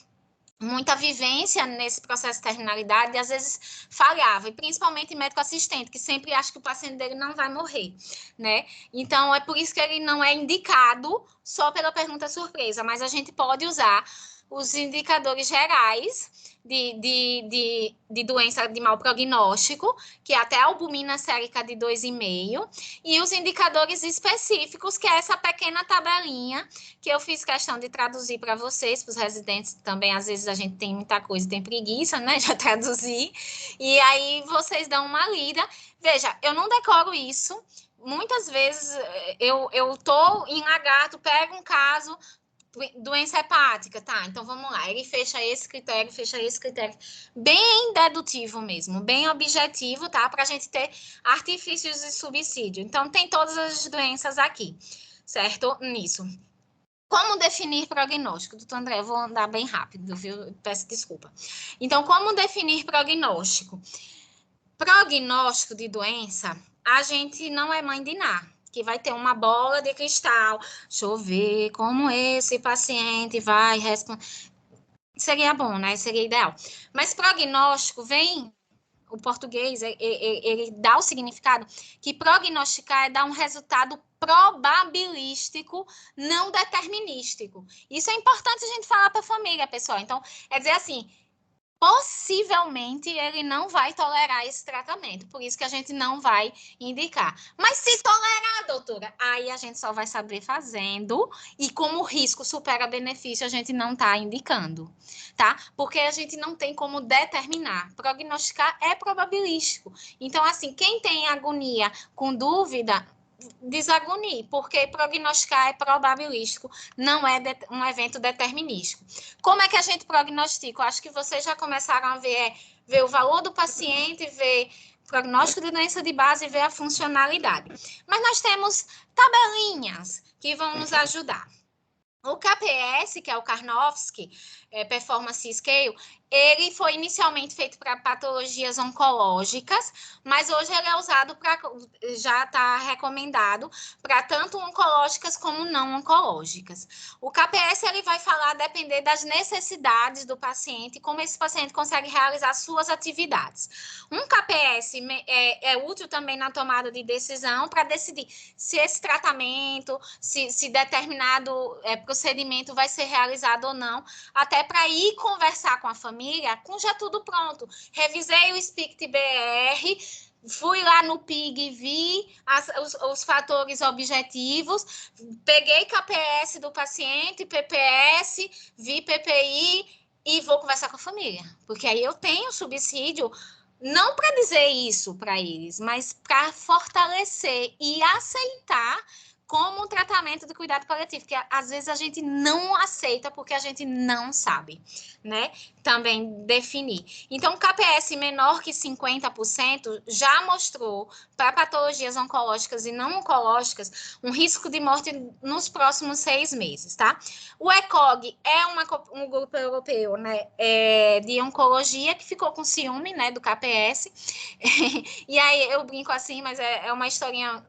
muita vivência nesse processo de terminalidade, às vezes falhava, e principalmente médico assistente, que sempre acha que o paciente dele não vai morrer, né? Então, é por isso que ele não é indicado só pela pergunta surpresa, mas a gente pode usar os indicadores gerais de doença de mau prognóstico, que é até a albumina sérica de 2,5, e os indicadores específicos, que é essa pequena tabelinha que eu fiz questão de traduzir para vocês, para os residentes também, às vezes a gente tem muita coisa, tem preguiça, né, já traduzir, e aí vocês dão uma lida. Veja, eu não decoro isso, muitas vezes eu tô em lagarto, pego um caso, doença hepática, tá? Então, vamos lá. Ele fecha esse critério, bem dedutivo mesmo, bem objetivo, tá? Para a gente ter artifícios de subsídio. Então, tem todas as doenças aqui, certo? Nisso. Como definir prognóstico? Doutor André, eu vou andar bem rápido, viu? Peço desculpa. Então, como definir prognóstico? Prognóstico de doença, a gente não é mãe de nada, que vai ter uma bola de cristal, deixa eu ver como esse paciente vai responder. Seria bom, né? Seria ideal. Mas prognóstico vem, o português, ele dá o significado que prognosticar é dar um resultado probabilístico, não determinístico. Isso é importante a gente falar para a família, pessoal. Então, é dizer assim, possivelmente ele não vai tolerar esse tratamento, por isso que a gente não vai indicar. Mas se tolerar, doutora, aí a gente só vai saber fazendo, e como o risco supera benefício, a gente não está indicando, tá? Porque a gente não tem como determinar. Prognosticar é probabilístico. Então, assim, quem tem agonia com dúvida, desagonie, porque prognosticar é probabilístico, não é um evento determinístico. Como é que a gente prognostica? Eu acho que vocês já começaram a ver o valor do paciente, ver prognóstico de doença de base e ver a funcionalidade. Mas nós temos tabelinhas que vão nos ajudar. O KPS, que é o Karnofsky, Performance Scale, ele foi inicialmente feito para patologias oncológicas, mas hoje ele é usado para, já está recomendado para tanto oncológicas como não oncológicas. O KPS ele vai falar depender das necessidades do paciente, como esse paciente consegue realizar suas atividades. Um KPS é útil também na tomada de decisão para decidir se esse tratamento, se determinado procedimento vai ser realizado ou não, até para ir conversar com a família, com já tudo pronto. Revisei o SPICT-BR, fui lá no PIG, vi os fatores objetivos, peguei KPS do paciente, PPS, vi PPI e vou conversar com a família. Porque aí eu tenho subsídio, não para dizer isso para eles, mas para fortalecer e aceitar como um tratamento de cuidado paliativo, que às vezes a gente não aceita porque a gente não sabe, né? Também definir. Então, KPS menor que 50% já mostrou para patologias oncológicas e não oncológicas um risco de morte nos próximos 6 meses, tá? O ECOG é um grupo europeu, né, de oncologia que ficou com ciúme, né, do KPS. E aí eu brinco assim, mas é uma historinha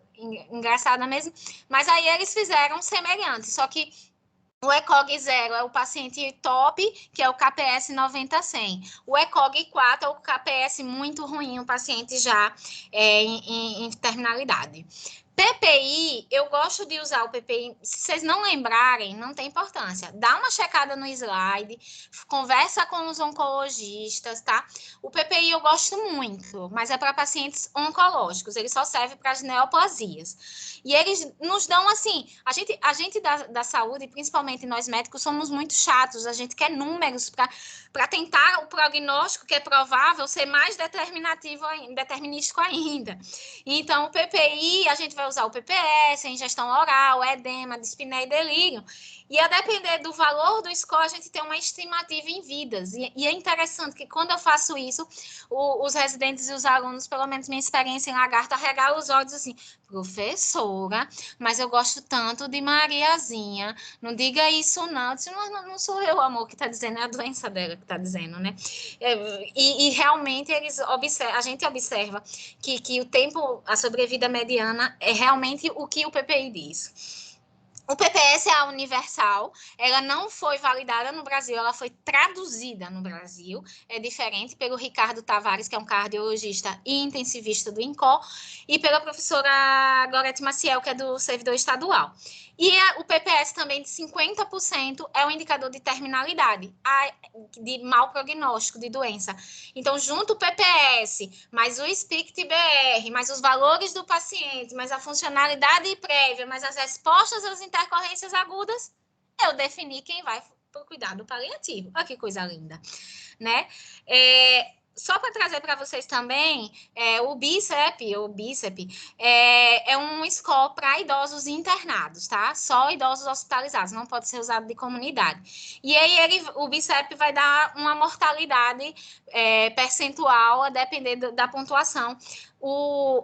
engraçada mesmo, mas aí eles fizeram semelhante, só que o ECOG 0 é o paciente top, que é o KPS 90-100. O ECOG 4 é o KPS muito ruim, o paciente já em terminalidade. PPI, eu gosto de usar o PPI, se vocês não lembrarem, não tem importância. Dá uma checada no slide, conversa com os oncologistas, tá? O PPI eu gosto muito, mas é para pacientes oncológicos, ele só serve para as neoplasias. E eles nos dão assim, a gente da saúde, principalmente nós médicos, somos muito chatos, a gente quer números para tentar o prognóstico que é provável ser mais determinístico ainda. Então, o PPI, a gente vai usar o PPS, ingestão oral, edema, dispneia e delírio. E a depender do valor do score, a gente tem uma estimativa em vidas. E é interessante que quando eu faço isso, os residentes e os alunos, pelo menos minha experiência em Lagarto, arregalam os olhos assim, professora, mas eu gosto tanto de Mariazinha, não diga isso não. Eu disse, não sou eu, amor, que está dizendo, é a doença dela que está dizendo, né? E realmente a gente observa que o tempo, a sobrevida mediana é realmente o que o PPI diz. O PPS é a universal, ela não foi validada no Brasil, ela foi traduzida no Brasil, é diferente pelo Ricardo Tavares, que é um cardiologista e intensivista do INCOR, e pela professora Gorete Maciel, que é do servidor estadual. E o PPS também de 50% é um indicador de terminalidade, de mau prognóstico de doença. Então, junto o PPS, mais o SPICT-BR, mais os valores do paciente, mais a funcionalidade prévia, mais as respostas às intercorrências agudas, eu defini quem vai para o cuidado paliativo. Olha que coisa linda, né? Só para trazer para vocês também, o BICEP é um score para idosos internados, tá? Só idosos hospitalizados, não pode ser usado de comunidade. E aí o BICEP vai dar uma mortalidade percentual a depender da pontuação.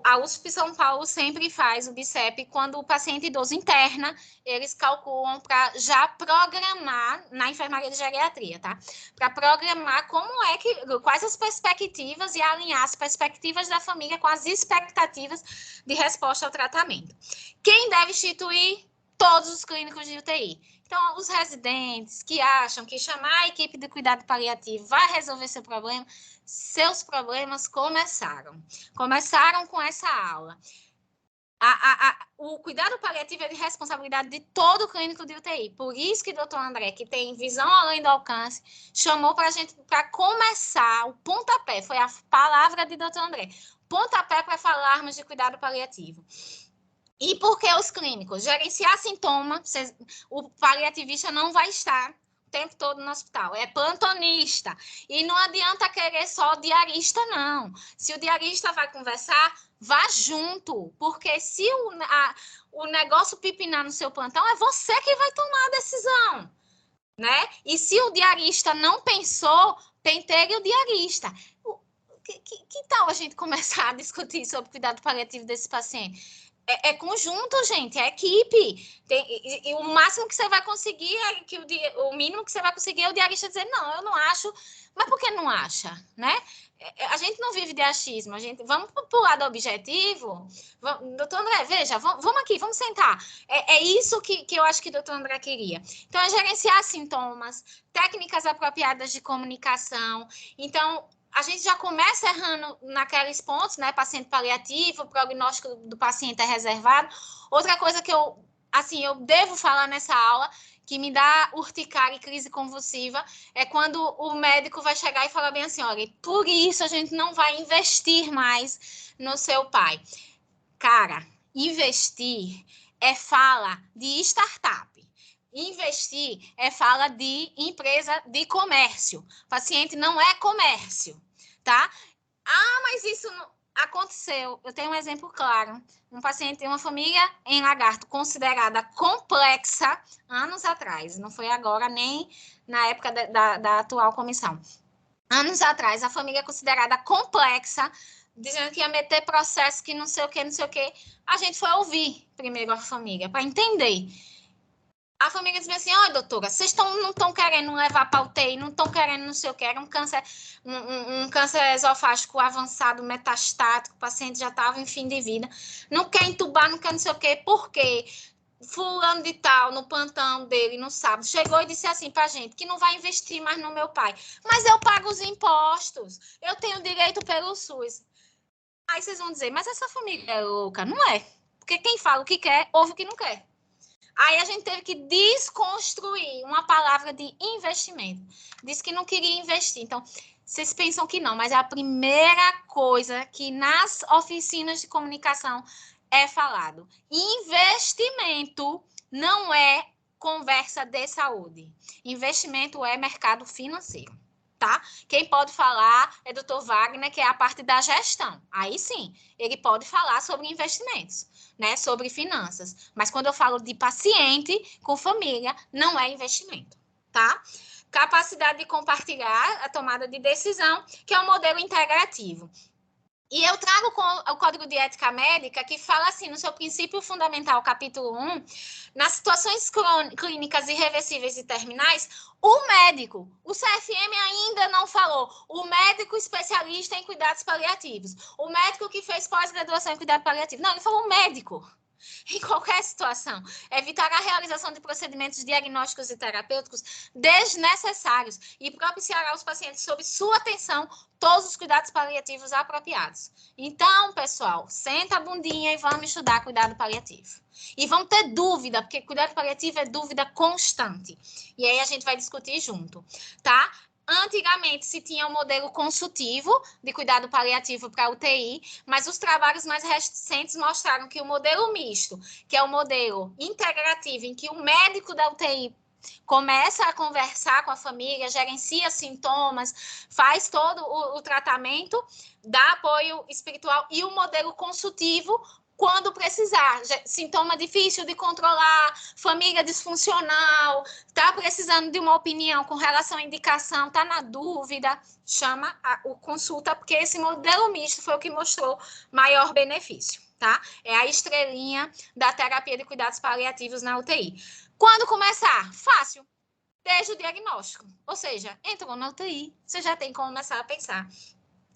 A USP São Paulo sempre faz o BICEP quando o paciente idoso interna, eles calculam para já programar na enfermaria de geriatria, tá? Para programar quais as perspectivas e alinhar as perspectivas da família com as expectativas de resposta ao tratamento. Quem deve instituir? Todos os clínicos de UTI. Então, os residentes que acham que chamar a equipe de cuidado paliativo vai resolver seu problema, seus problemas começaram. Começaram com essa aula. O cuidado paliativo é de responsabilidade de todo clínico de UTI. Por isso que o doutor André, que tem visão além do alcance, chamou para a gente, para começar, o pontapé, foi a palavra de doutor André, pontapé para falarmos de cuidado paliativo. E por que os clínicos? Gerenciar sintoma, o paliativista não vai estar o tempo todo no hospital, é plantonista. E não adianta querer só o diarista, não. Se o diarista vai conversar, vá junto, porque se o negócio pipinar no seu plantão, é você que vai tomar a decisão, né? E se o diarista não pensou, pentegue o diarista. Que tal a gente começar a discutir sobre o cuidado paliativo desse paciente? É conjunto, gente, é equipe. E o máximo que você vai conseguir é que o mínimo que você vai conseguir é o diarista dizer, não, eu não acho, mas por que não acha, né? A gente não vive de achismo, vamos para o lado objetivo. Doutor André, veja, vamos aqui, vamos sentar. É isso que eu acho que o doutor André queria. Então, é gerenciar sintomas, técnicas apropriadas de comunicação. Então, a gente já começa errando naqueles pontos, né? Paciente paliativo, o prognóstico do paciente é reservado. Outra coisa que eu devo falar nessa aula, que me dá urticária e crise convulsiva, é quando o médico vai chegar e falar bem assim, olha, por isso a gente não vai investir mais no seu pai. Cara, investir é fala de startup. Investir é fala de empresa de comércio. Paciente não é comércio, tá? Ah, mas isso não aconteceu. Eu tenho um exemplo claro. Um paciente de uma família em Lagarto considerada complexa anos atrás. Não foi agora, nem na época da atual comissão. Anos atrás, a família considerada complexa, dizendo que ia meter processo, que não sei o que, não sei o que. A gente foi ouvir primeiro a família, para entender. A família dizia assim, olha, doutora, vocês não estão querendo levar para UTI, não estão querendo não sei o que, era um câncer esofágico avançado, metastático, o paciente já estava em fim de vida, não quer entubar, não quer não sei o que, por quê? Fulano de tal, no plantão dele, no sábado, chegou e disse assim pra gente, que não vai investir mais no meu pai, mas eu pago os impostos, eu tenho direito pelo SUS. Aí vocês vão dizer, mas essa família é louca, não é? Porque quem fala o que quer, ouve o que não quer. Aí a gente teve que desconstruir uma palavra de investimento. Disse que não queria investir. Então, vocês pensam que não, mas é a primeira coisa que nas oficinas de comunicação é falado. Investimento não é conversa de saúde. Investimento é mercado financeiro. Tá? Quem pode falar é o Dr. Wagner, que é a parte da gestão. Aí sim, ele pode falar sobre investimentos, né? Sobre finanças. Mas quando eu falo de paciente com família, não é investimento, tá? Capacidade de compartilhar a tomada de decisão, que é um modelo integrativo. E eu trago o Código de Ética Médica, que fala assim, no seu princípio fundamental, capítulo 1, nas situações clínicas irreversíveis e terminais, o médico, o CFM ainda não falou, o médico especialista em cuidados paliativos, o médico que fez pós-graduação em cuidado paliativo. Não, ele falou médico. Em qualquer situação, evitar a realização de procedimentos diagnósticos e terapêuticos desnecessários e propiciar aos pacientes, sob sua atenção, todos os cuidados paliativos apropriados. Então, pessoal, senta a bundinha e vamos estudar cuidado paliativo. E vão ter dúvida, porque cuidado paliativo é dúvida constante. E aí a gente vai discutir junto, tá? Antigamente se tinha um modelo consultivo de cuidado paliativo para UTI, mas os trabalhos mais recentes mostraram que o modelo misto, que é o modelo integrativo, em que o médico da UTI começa a conversar com a família, gerencia sintomas, faz todo o tratamento, dá apoio espiritual, e o modelo consultivo, quando precisar, sintoma difícil de controlar, família disfuncional, está precisando de uma opinião com relação à indicação, está na dúvida, chama o consulta, porque esse modelo misto foi o que mostrou maior benefício, tá? É a estrelinha da terapia de cuidados paliativos na UTI. Quando começar? Fácil. Desde o diagnóstico. Ou seja, entrou na UTI, você já tem que começar a pensar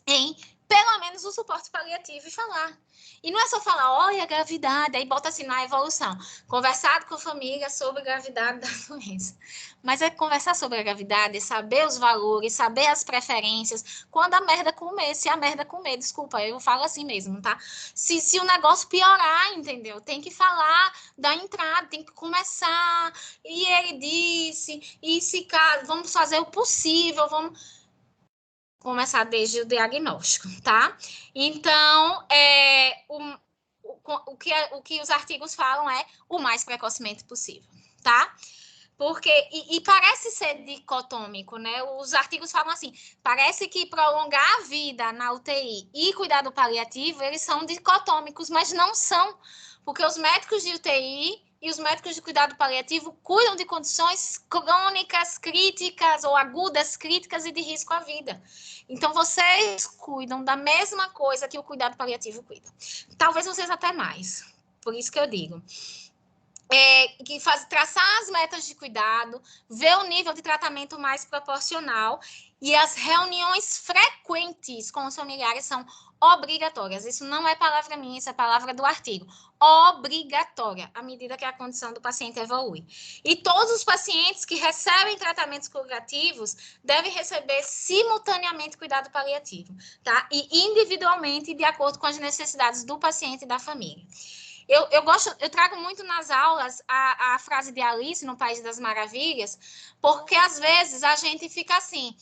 em pelo menos o suporte paliativo e falar. E não é só falar, olha a gravidade, aí bota assim na evolução. Conversado com a família sobre a gravidade da doença. Mas é conversar sobre a gravidade, saber os valores, saber as preferências. Quando a merda comer, se a merda comer, desculpa, eu falo assim mesmo, tá? Se o negócio piorar, entendeu? Tem que falar da entrada, tem que começar. E ele disse, e se caso, vamos fazer o possível, vamos começar desde o diagnóstico, tá? Então, o que os artigos falam é o mais precocemente possível, tá? Porque, e parece ser dicotômico, né? Os artigos falam assim, parece que prolongar a vida na UTI e cuidado paliativo, eles são dicotômicos, mas não são, porque os médicos de UTI e os médicos de cuidado paliativo cuidam de condições crônicas, críticas ou agudas, críticas e de risco à vida. Então, vocês cuidam da mesma coisa que o cuidado paliativo cuida. Talvez vocês até mais, por isso que eu digo. Traçar as metas de cuidado, ver o nível de tratamento mais proporcional, e as reuniões frequentes com os familiares são obrigatórias. Isso não é palavra minha, isso é palavra do artigo. Obrigatória, à medida que a condição do paciente evolui. E todos os pacientes que recebem tratamentos curativos devem receber simultaneamente cuidado paliativo, tá? E individualmente, de acordo com as necessidades do paciente e da família. Eu trago muito nas aulas a frase de Alice no País das Maravilhas, porque às vezes a gente fica assim,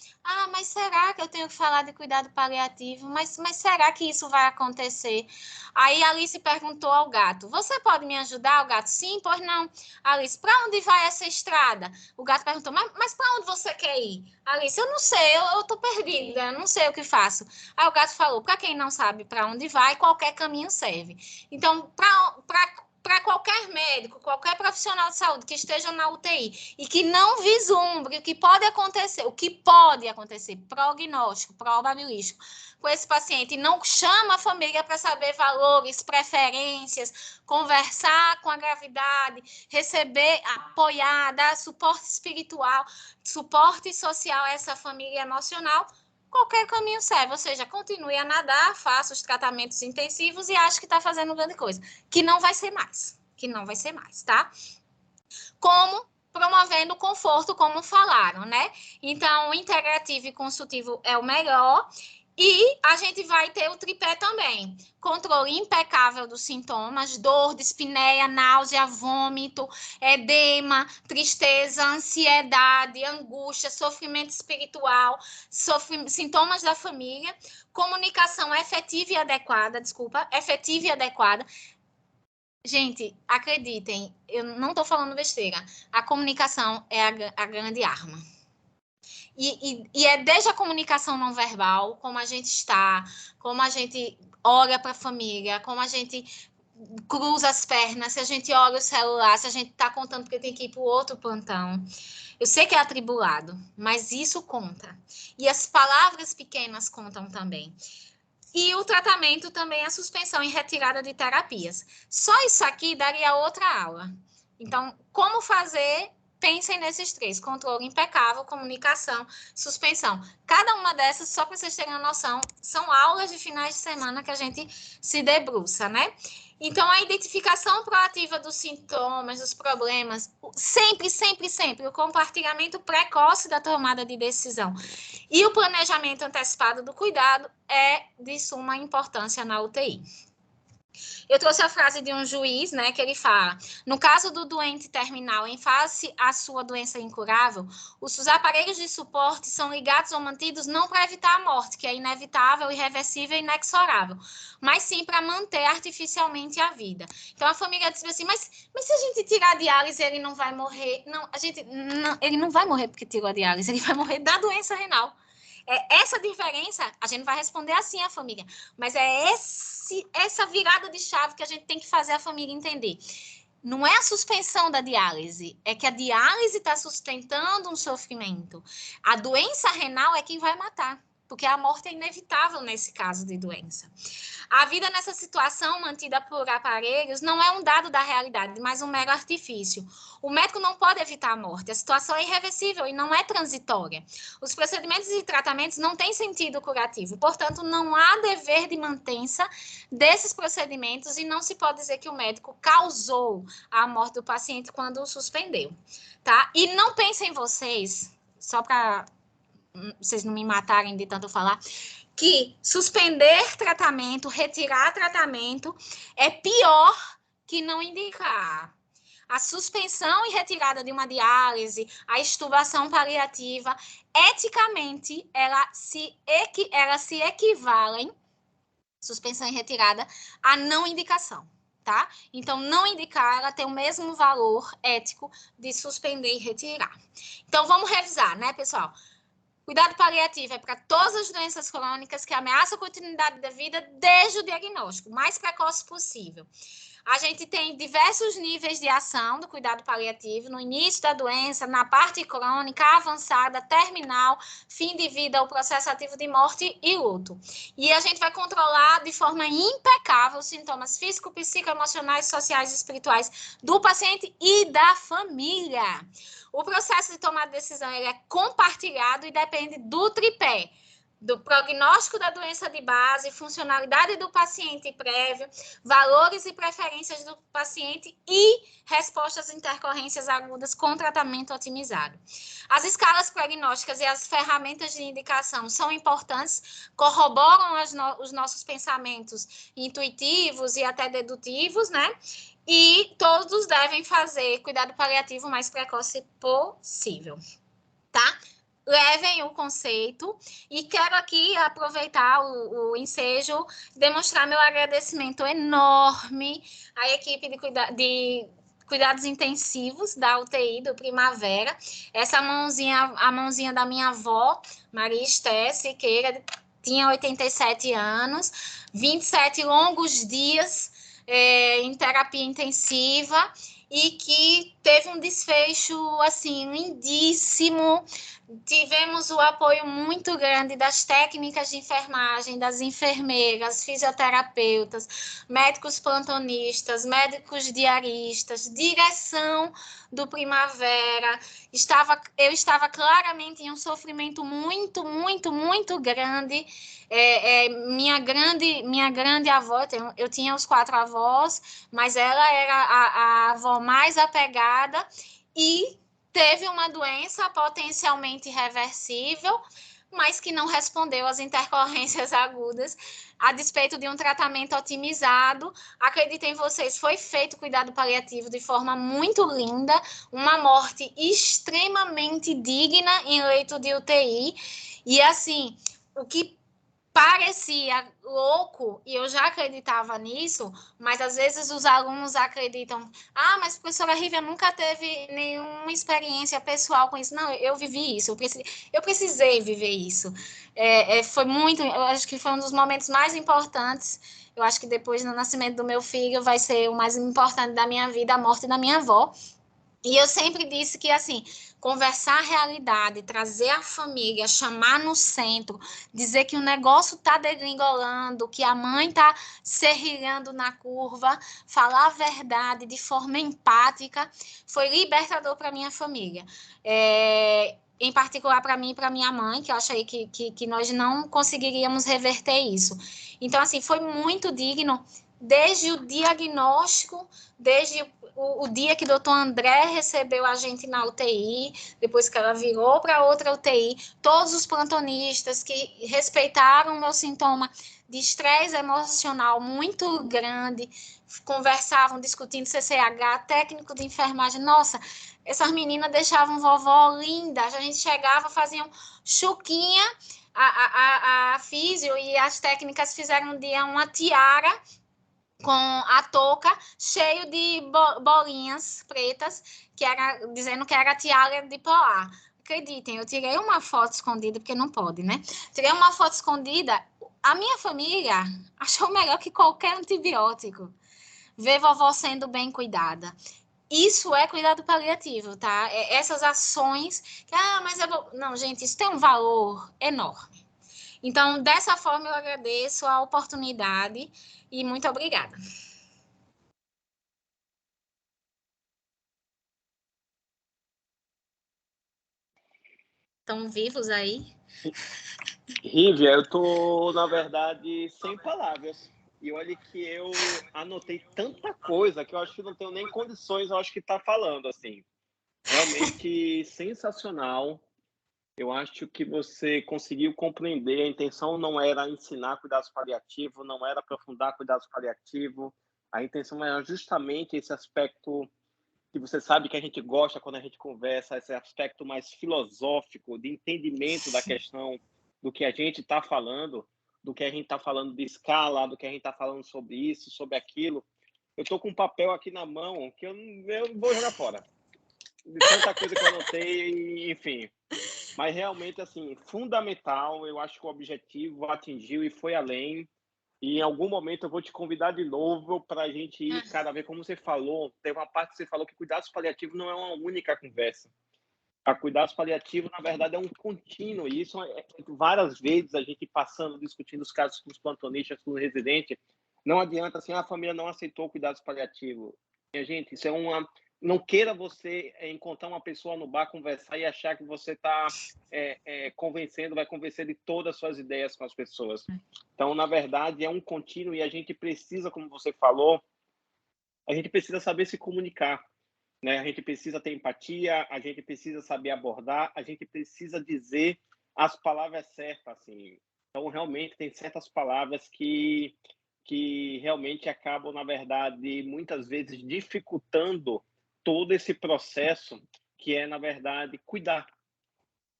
mas será que eu tenho que falar de cuidado paliativo? Mas será que isso vai acontecer? Aí Alice perguntou ao gato, você pode me ajudar? O gato, sim, pois não. Alice, para onde vai essa estrada? O gato perguntou, mas para onde você quer ir? Alice, eu não sei, eu tô perdida, eu não sei o que faço. Aí o gato falou, para quem não sabe para onde vai, qualquer caminho serve. Então, para qualquer médico, qualquer profissional de saúde que esteja na UTI e que não vislumbre o que pode acontecer, prognóstico, probabilístico, com esse paciente, e não chama a família para saber valores, preferências, conversar com a gravidade, receber, apoiar, dar suporte espiritual, suporte social a essa família emocional, qualquer caminho serve, ou seja, continue a nadar, faça os tratamentos intensivos e ache que está fazendo grande coisa, que não vai ser mais, tá? Como promovendo conforto, como falaram, né? Então, integrativo e consultivo é o melhor. E a gente vai ter o tripé também. Controle impecável dos sintomas, dor, dispneia, náusea, vômito, edema, tristeza, ansiedade, angústia, sofrimento espiritual, sintomas da família, comunicação efetiva e adequada, Gente, acreditem, eu não estou falando besteira. A comunicação é a grande arma. E é desde a comunicação não verbal, como a gente está, como a gente olha para a família, como a gente cruza as pernas, se a gente olha o celular, se a gente está contando porque tem que ir para o outro plantão. Eu sei que é atribulado, mas isso conta. E as palavras pequenas contam também. E o tratamento também é a suspensão e retirada de terapias. Só isso aqui daria outra aula. Então, como fazer? Pensem nesses 3, controle impecável, comunicação, suspensão. Cada uma dessas, só para vocês terem uma noção, são aulas de finais de semana que a gente se debruça, né? Então, a identificação proativa dos sintomas, dos problemas, sempre, o compartilhamento precoce da tomada de decisão e o planejamento antecipado do cuidado é de suma importância na UTI. Eu trouxe a frase de um juiz, né, que ele fala, no caso do doente terminal em face à sua doença incurável, os aparelhos de suporte são ligados ou mantidos não para evitar a morte, que é inevitável, irreversível e inexorável, mas sim para manter artificialmente a vida. Então, a família diz assim, mas se a gente tirar a diálise, ele não vai morrer? Não, ele não vai morrer porque tirou a diálise, ele vai morrer da doença renal. Essa diferença, a gente vai responder assim à família, mas é essa virada de chave que a gente tem que fazer a família entender. Não é a suspensão da diálise, é que a diálise está sustentando um sofrimento. A doença renal é quem vai matar, porque a morte é inevitável nesse caso de doença. A vida nessa situação mantida por aparelhos não é um dado da realidade, mas um mero artifício. O médico não pode evitar a morte, a situação é irreversível e não é transitória. Os procedimentos e tratamentos não têm sentido curativo, portanto, não há dever de mantença desses procedimentos e não se pode dizer que o médico causou a morte do paciente quando o suspendeu, tá? E não pensem vocês, só para vocês não me matarem de tanto falar, que suspender tratamento, retirar tratamento é pior que não indicar. A suspensão e retirada de uma diálise, a extubação paliativa, eticamente, elas se equivalem, suspensão e retirada, a não indicação, tá? Então, não indicar, ela tem o mesmo valor ético de suspender e retirar. Então, vamos revisar, né, pessoal? Cuidado paliativo é para todas as doenças crônicas que ameaçam a continuidade da vida desde o diagnóstico, o mais precoce possível. A gente tem diversos níveis de ação do cuidado paliativo, no início da doença, na parte crônica, avançada, terminal, fim de vida, o processo ativo de morte e luto. E a gente vai controlar de forma impecável os sintomas físico, psicoemocionais, sociais e espirituais do paciente e da família. O processo de tomada de decisão ele é compartilhado e depende do tripé, do prognóstico da doença de base, funcionalidade do paciente prévio, valores e preferências do paciente e respostas a intercorrências agudas com tratamento otimizado. As escalas prognósticas e as ferramentas de indicação são importantes, corroboram os nossos pensamentos intuitivos e até dedutivos, né? E todos devem fazer cuidado paliativo o mais precoce possível, tá? Levem o conceito e quero aqui aproveitar o ensejo, demonstrar meu agradecimento enorme à equipe de cuidados intensivos da UTI do Primavera. Essa mãozinha, a mãozinha da minha avó, Maria Esté Siqueira, tinha 87 anos, 27 longos dias em terapia intensiva e que teve um desfecho, assim, lindíssimo. Tivemos o apoio muito grande das técnicas de enfermagem, das enfermeiras, fisioterapeutas, médicos plantonistas, médicos diaristas, direção do Primavera. Eu estava claramente em um sofrimento muito, muito, muito grande. Minha grande avó, eu tinha os 4 avós, mas ela era a avó mais apegada e teve uma doença potencialmente reversível, mas que não respondeu às intercorrências agudas, a despeito de um tratamento otimizado. Acreditem vocês, foi feito cuidado paliativo de forma muito linda, uma morte extremamente digna em leito de UTI, e assim, o que parecia louco, e eu já acreditava nisso, mas às vezes os alunos acreditam, mas professora Rívia nunca teve nenhuma experiência pessoal com isso. Não, eu vivi isso, eu precisei viver isso. Foi muito, eu acho que foi um dos momentos mais importantes. Eu acho que depois do nascimento do meu filho vai ser o mais importante da minha vida, a morte da minha avó. E eu sempre disse que, assim, conversar a realidade, trazer a família, chamar no centro, dizer que o negócio está degringolando, que a mãe está serrilhando na curva, falar a verdade de forma empática, foi libertador para minha família. Em particular para mim e para minha mãe, que eu achei que nós não conseguiríamos reverter isso. Então, assim, foi muito digno, desde o diagnóstico, desde o dia que o doutor André recebeu a gente na UTI, depois que ela virou para outra UTI, todos os plantonistas que respeitaram o meu sintoma de estresse emocional muito grande, conversavam, discutindo CCH, técnico de enfermagem. Nossa, essas meninas deixavam vovó linda. A gente chegava, faziam chuquinha, a físio e as técnicas fizeram um dia uma tiara com a touca cheio de bolinhas pretas, dizendo que era tiara de poá. Acreditem, eu tirei uma foto escondida, porque não pode, né? Tirei uma foto escondida. A minha família achou melhor que qualquer antibiótico ver vovó sendo bem cuidada. Isso é cuidado paliativo, tá? Essas ações mas não, gente, isso tem um valor enorme. Então, dessa forma, eu agradeço a oportunidade e muito obrigada. Estão vivos aí? Rívia, eu tô, na verdade, sem palavras. E olha que eu anotei tanta coisa que eu acho que não tenho nem condições, eu acho que tá falando, assim. Realmente sensacional. Eu acho que você conseguiu compreender. A intenção não era ensinar cuidados paliativos, não era aprofundar cuidados paliativos. A intenção era justamente esse aspecto que você sabe que a gente gosta quando a gente conversa, esse aspecto mais filosófico, de entendimento da questão do que a gente está falando, do que a gente está falando de escala, do que a gente está falando sobre isso, sobre aquilo. Eu estou com um papel aqui na mão que eu vou jogar fora. De tanta coisa que eu anotei, enfim. Mas realmente, assim, fundamental. Eu acho que o objetivo atingiu e foi além. E em algum momento eu vou te convidar de novo para a gente ir cada vez, como você falou, tem uma parte que você falou que cuidados paliativos não é uma única conversa. A cuidados paliativos, na verdade, é um contínuo, e isso várias vezes a gente passando, discutindo os casos com os plantonistas, com os residentes, não adianta assim, a família não aceitou cuidados paliativos. Minha gente, isso é uma... Não queira você encontrar uma pessoa no bar, conversar e achar que você está convencendo, vai convencer de todas as suas ideias com as pessoas. Então, na verdade, é um contínuo e a gente precisa, como você falou, a gente precisa saber se comunicar. Né? A gente precisa ter empatia, a gente precisa saber abordar, a gente precisa dizer as palavras certas, assim. Então, realmente, tem certas palavras que realmente acabam, na verdade, muitas vezes dificultando todo esse processo que é, na verdade, cuidar.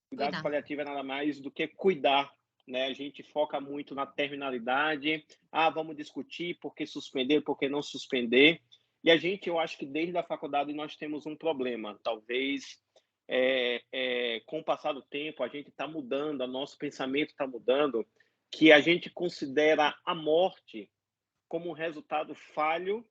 Cuidados paliativos é nada mais do que cuidar, né? A gente foca muito na terminalidade. Vamos discutir por que suspender, por que não suspender. E a gente, eu acho que desde a faculdade nós temos um problema. Talvez, com o passar do tempo, a gente está mudando, o nosso pensamento está mudando, que a gente considera a morte como um resultado falho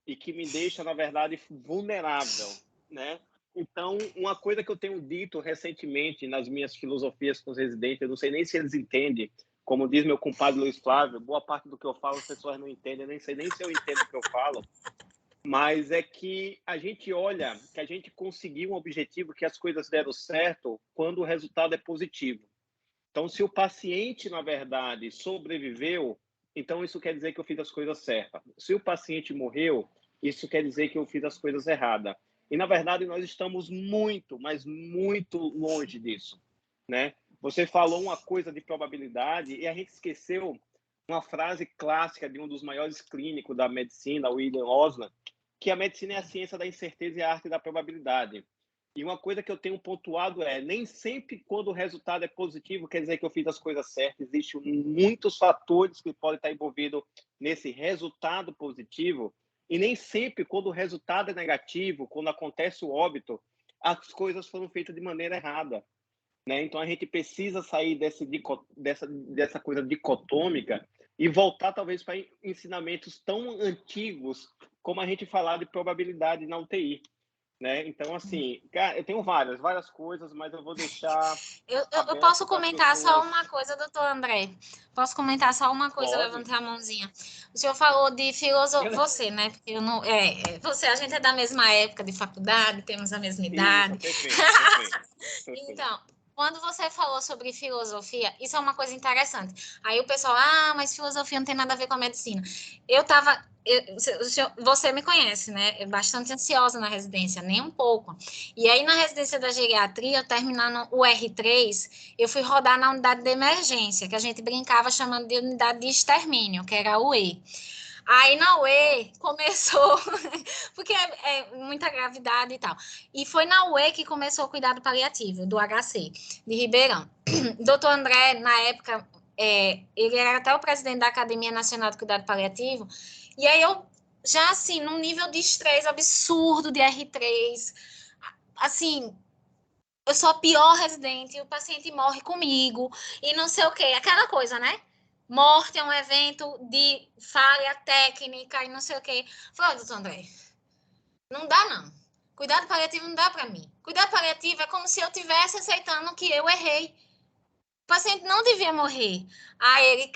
e que me deixa, na verdade, vulnerável, né? Então, uma coisa que eu tenho dito recentemente nas minhas filosofias com os residentes, eu não sei nem se eles entendem, como diz meu compadre Luiz Flávio, boa parte do que eu falo as pessoas não entendem, eu nem sei nem se eu entendo o que eu falo, mas é que a gente olha que a gente conseguiu um objetivo, que as coisas deram certo quando o resultado é positivo. Então, se o paciente, na verdade, sobreviveu, então isso quer dizer que eu fiz as coisas certas. Se o paciente morreu, isso quer dizer que eu fiz as coisas erradas. E, na verdade, nós estamos muito, mas muito longe disso, né? Você falou uma coisa de probabilidade e a gente esqueceu uma frase clássica de um dos maiores clínicos da medicina, William Osler, que a medicina é a ciência da incerteza e a arte da probabilidade. E uma coisa que eu tenho pontuado é, nem sempre quando o resultado é positivo quer dizer que eu fiz as coisas certas. Existem muitos fatores que podem estar envolvidos nesse resultado positivo. E nem sempre quando o resultado é negativo, quando acontece o óbito, as coisas foram feitas de maneira errada. Né? Então a gente precisa sair dessa coisa dicotômica e voltar talvez para ensinamentos tão antigos como a gente falar de probabilidade na UTI. Né? Então, assim, cara, eu tenho várias coisas, mas eu vou deixar. Eu posso comentar só uma coisa, doutor André? Posso comentar só uma coisa, Pode. levantar a mãozinha. O senhor falou de filosofia, você, né? Porque eu não. Você, a gente é da mesma época de faculdade, temos a mesma idade. Isso, perfeito. Então, quando você falou sobre filosofia, isso é uma coisa interessante. Aí o pessoal, mas filosofia não tem nada a ver com a medicina. Você me conhece, né? Bastante ansiosa na residência, nem um pouco. E aí, na residência da geriatria, terminando o R3, eu fui rodar na unidade de emergência, que a gente brincava chamando de unidade de extermínio, que era a UE. Aí na UE começou, porque é muita gravidade e tal. E foi na UE que começou o cuidado paliativo, do HC, de Ribeirão. Doutor André, na época, ele era até o presidente da Academia Nacional de Cuidado Paliativo, e aí eu, já assim, num nível de estresse absurdo de R3, assim, eu sou a pior residente, o paciente morre comigo, e não sei o quê, aquela coisa, né? Morte é um evento de falha técnica e não sei o quê. Falei, doutor André, não dá não. Cuidado paliativo não dá para mim. Cuidado paliativo é como se eu estivesse aceitando que eu errei. O paciente não devia morrer. Aí ele,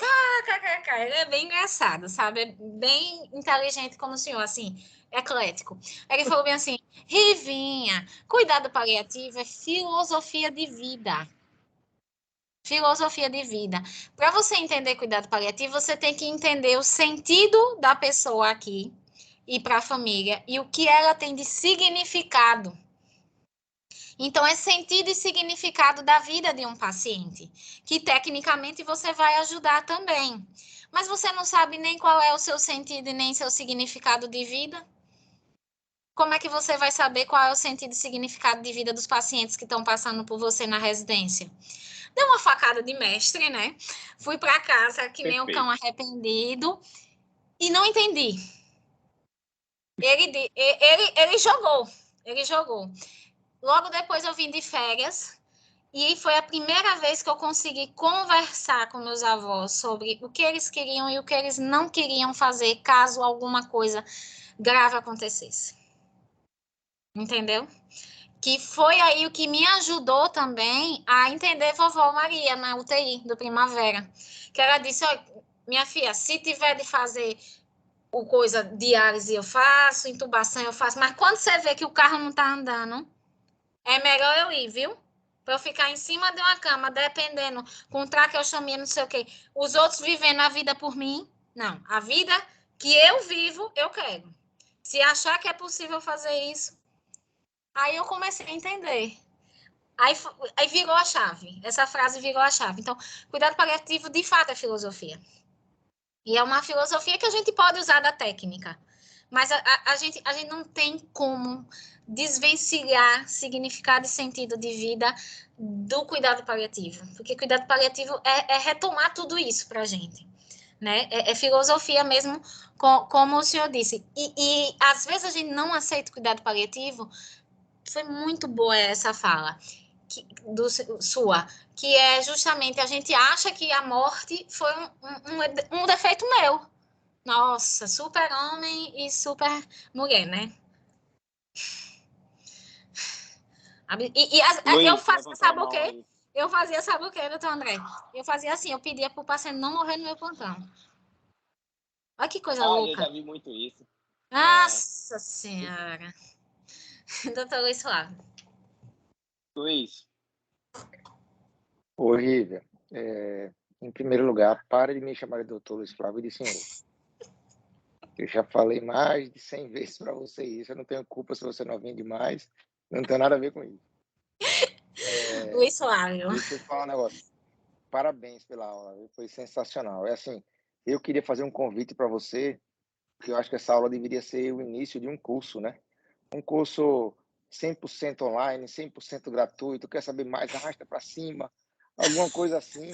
ele é bem engraçado, sabe? É bem inteligente como o senhor, assim, eclético. Ele falou bem assim, Rivinha, cuidado paliativo é filosofia de vida. Filosofia de vida. Para você entender cuidado paliativo, você tem que entender o sentido da pessoa aqui e para a família e o que ela tem de significado. Então, é sentido e significado da vida de um paciente, que tecnicamente você vai ajudar também. Mas você não sabe nem qual é o seu sentido e nem seu significado de vida? Como é que você vai saber qual é o sentido e significado de vida dos pacientes que estão passando por você na residência? Deu uma facada de mestre, né? Fui para casa que nem um cão arrependido e não entendi. Ele jogou. Logo depois eu vim de férias E foi a primeira vez que eu consegui conversar com meus avós sobre o que eles queriam e o que eles não queriam fazer caso alguma coisa grave acontecesse. Entendeu? Que foi aí o que me ajudou também a entender vovó Maria na UTI do Primavera. Que ela disse, minha filha, se tiver de fazer o coisa diálise eu faço, intubação eu faço, mas quando você vê que o carro não tá andando, é melhor eu ir, viu? Para eu ficar em cima de uma cama, dependendo, com traqueostomia, não sei o quê. Os outros vivendo a vida por mim, não. A vida que eu vivo, eu quero. Se achar que é possível fazer isso, aí eu comecei a entender. Aí virou a chave. Essa frase virou a chave. Então, cuidado paliativo, de fato, é filosofia. E é uma filosofia que a gente pode usar da técnica. Mas a gente não tem como desvencilhar significado e sentido de vida do cuidado paliativo. Porque cuidado paliativo é retomar tudo isso para a gente. Né? É filosofia mesmo, como o senhor disse. E às vezes a gente não aceita o cuidado paliativo. Foi muito boa essa fala sua, que é justamente a gente acha que a morte foi um defeito meu. Nossa, super homem e super mulher, né? Luiz, eu fazia, levanta a sabe o mão quê? aí. Eu fazia, sabe o quê, doutor André? Eu fazia assim, eu pedia pro paciente não morrer no meu plantão. Olha que coisa Ah, eu louca. já vi muito isso. Nossa Senhora. Doutor Luiz Flávio. Luiz, Ô, Rívia, em primeiro lugar, pare de me chamar de doutor Luiz Flávio e de senhor. Eu já falei mais de 100 vezes para você isso. Eu não tenho culpa se você não vem demais. Não tem nada a ver com isso. Luiz Flávio. Deixa eu te falar um negócio. Parabéns pela aula. Foi sensacional. É assim, eu queria fazer um convite para você, porque eu acho que essa aula deveria ser o início de um curso, né? Um curso 100% online, 100% gratuito. Quer saber mais? Arrasta para cima. Alguma coisa assim.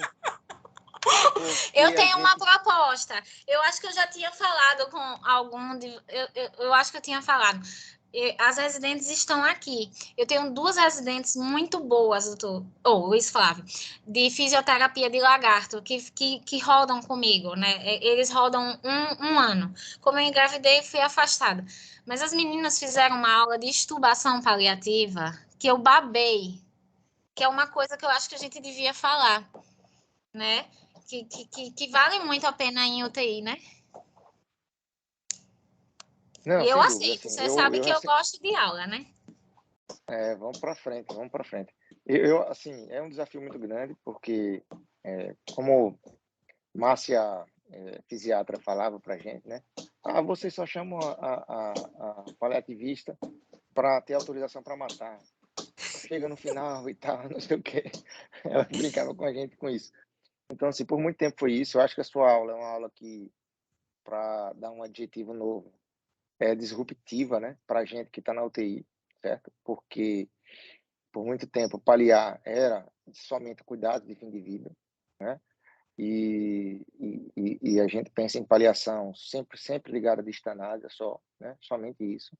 Eu tenho uma proposta. Eu acho que eu já tinha falado com algum de. Eu acho que eu tinha falado. As residentes estão aqui. Eu tenho 2 residentes muito boas, doutor, Luiz Flávio, de fisioterapia de lagarto, que rodam comigo, né? Eles rodam um ano. Como eu engravidei, fui afastada. Mas as meninas fizeram uma aula de extubação paliativa que eu babei, que é uma coisa que eu acho que a gente devia falar, né? Que vale muito a pena em UTI, né? Não, E eu sem dúvida, aceito. assim, Você sabe que eu gosto de aula, né? vamos para frente, vamos para frente. Assim, é um desafio muito grande, porque, como Márcia, fisiatra, falava para a gente, né? Ah, vocês só chamam a paliativista para ter autorização para matar. Chega no final e tal, não sei o quê. Ela brincava com a gente com isso. Então, assim, por muito tempo foi isso. Eu acho que a sua aula é uma aula que, para dar um adjetivo novo, é disruptiva, né? Para a gente que está na UTI, certo? Porque por muito tempo paliar era somente cuidado de fim de vida, né? E a gente pensa em paliação sempre ligada à distanásia só, né? Somente isso.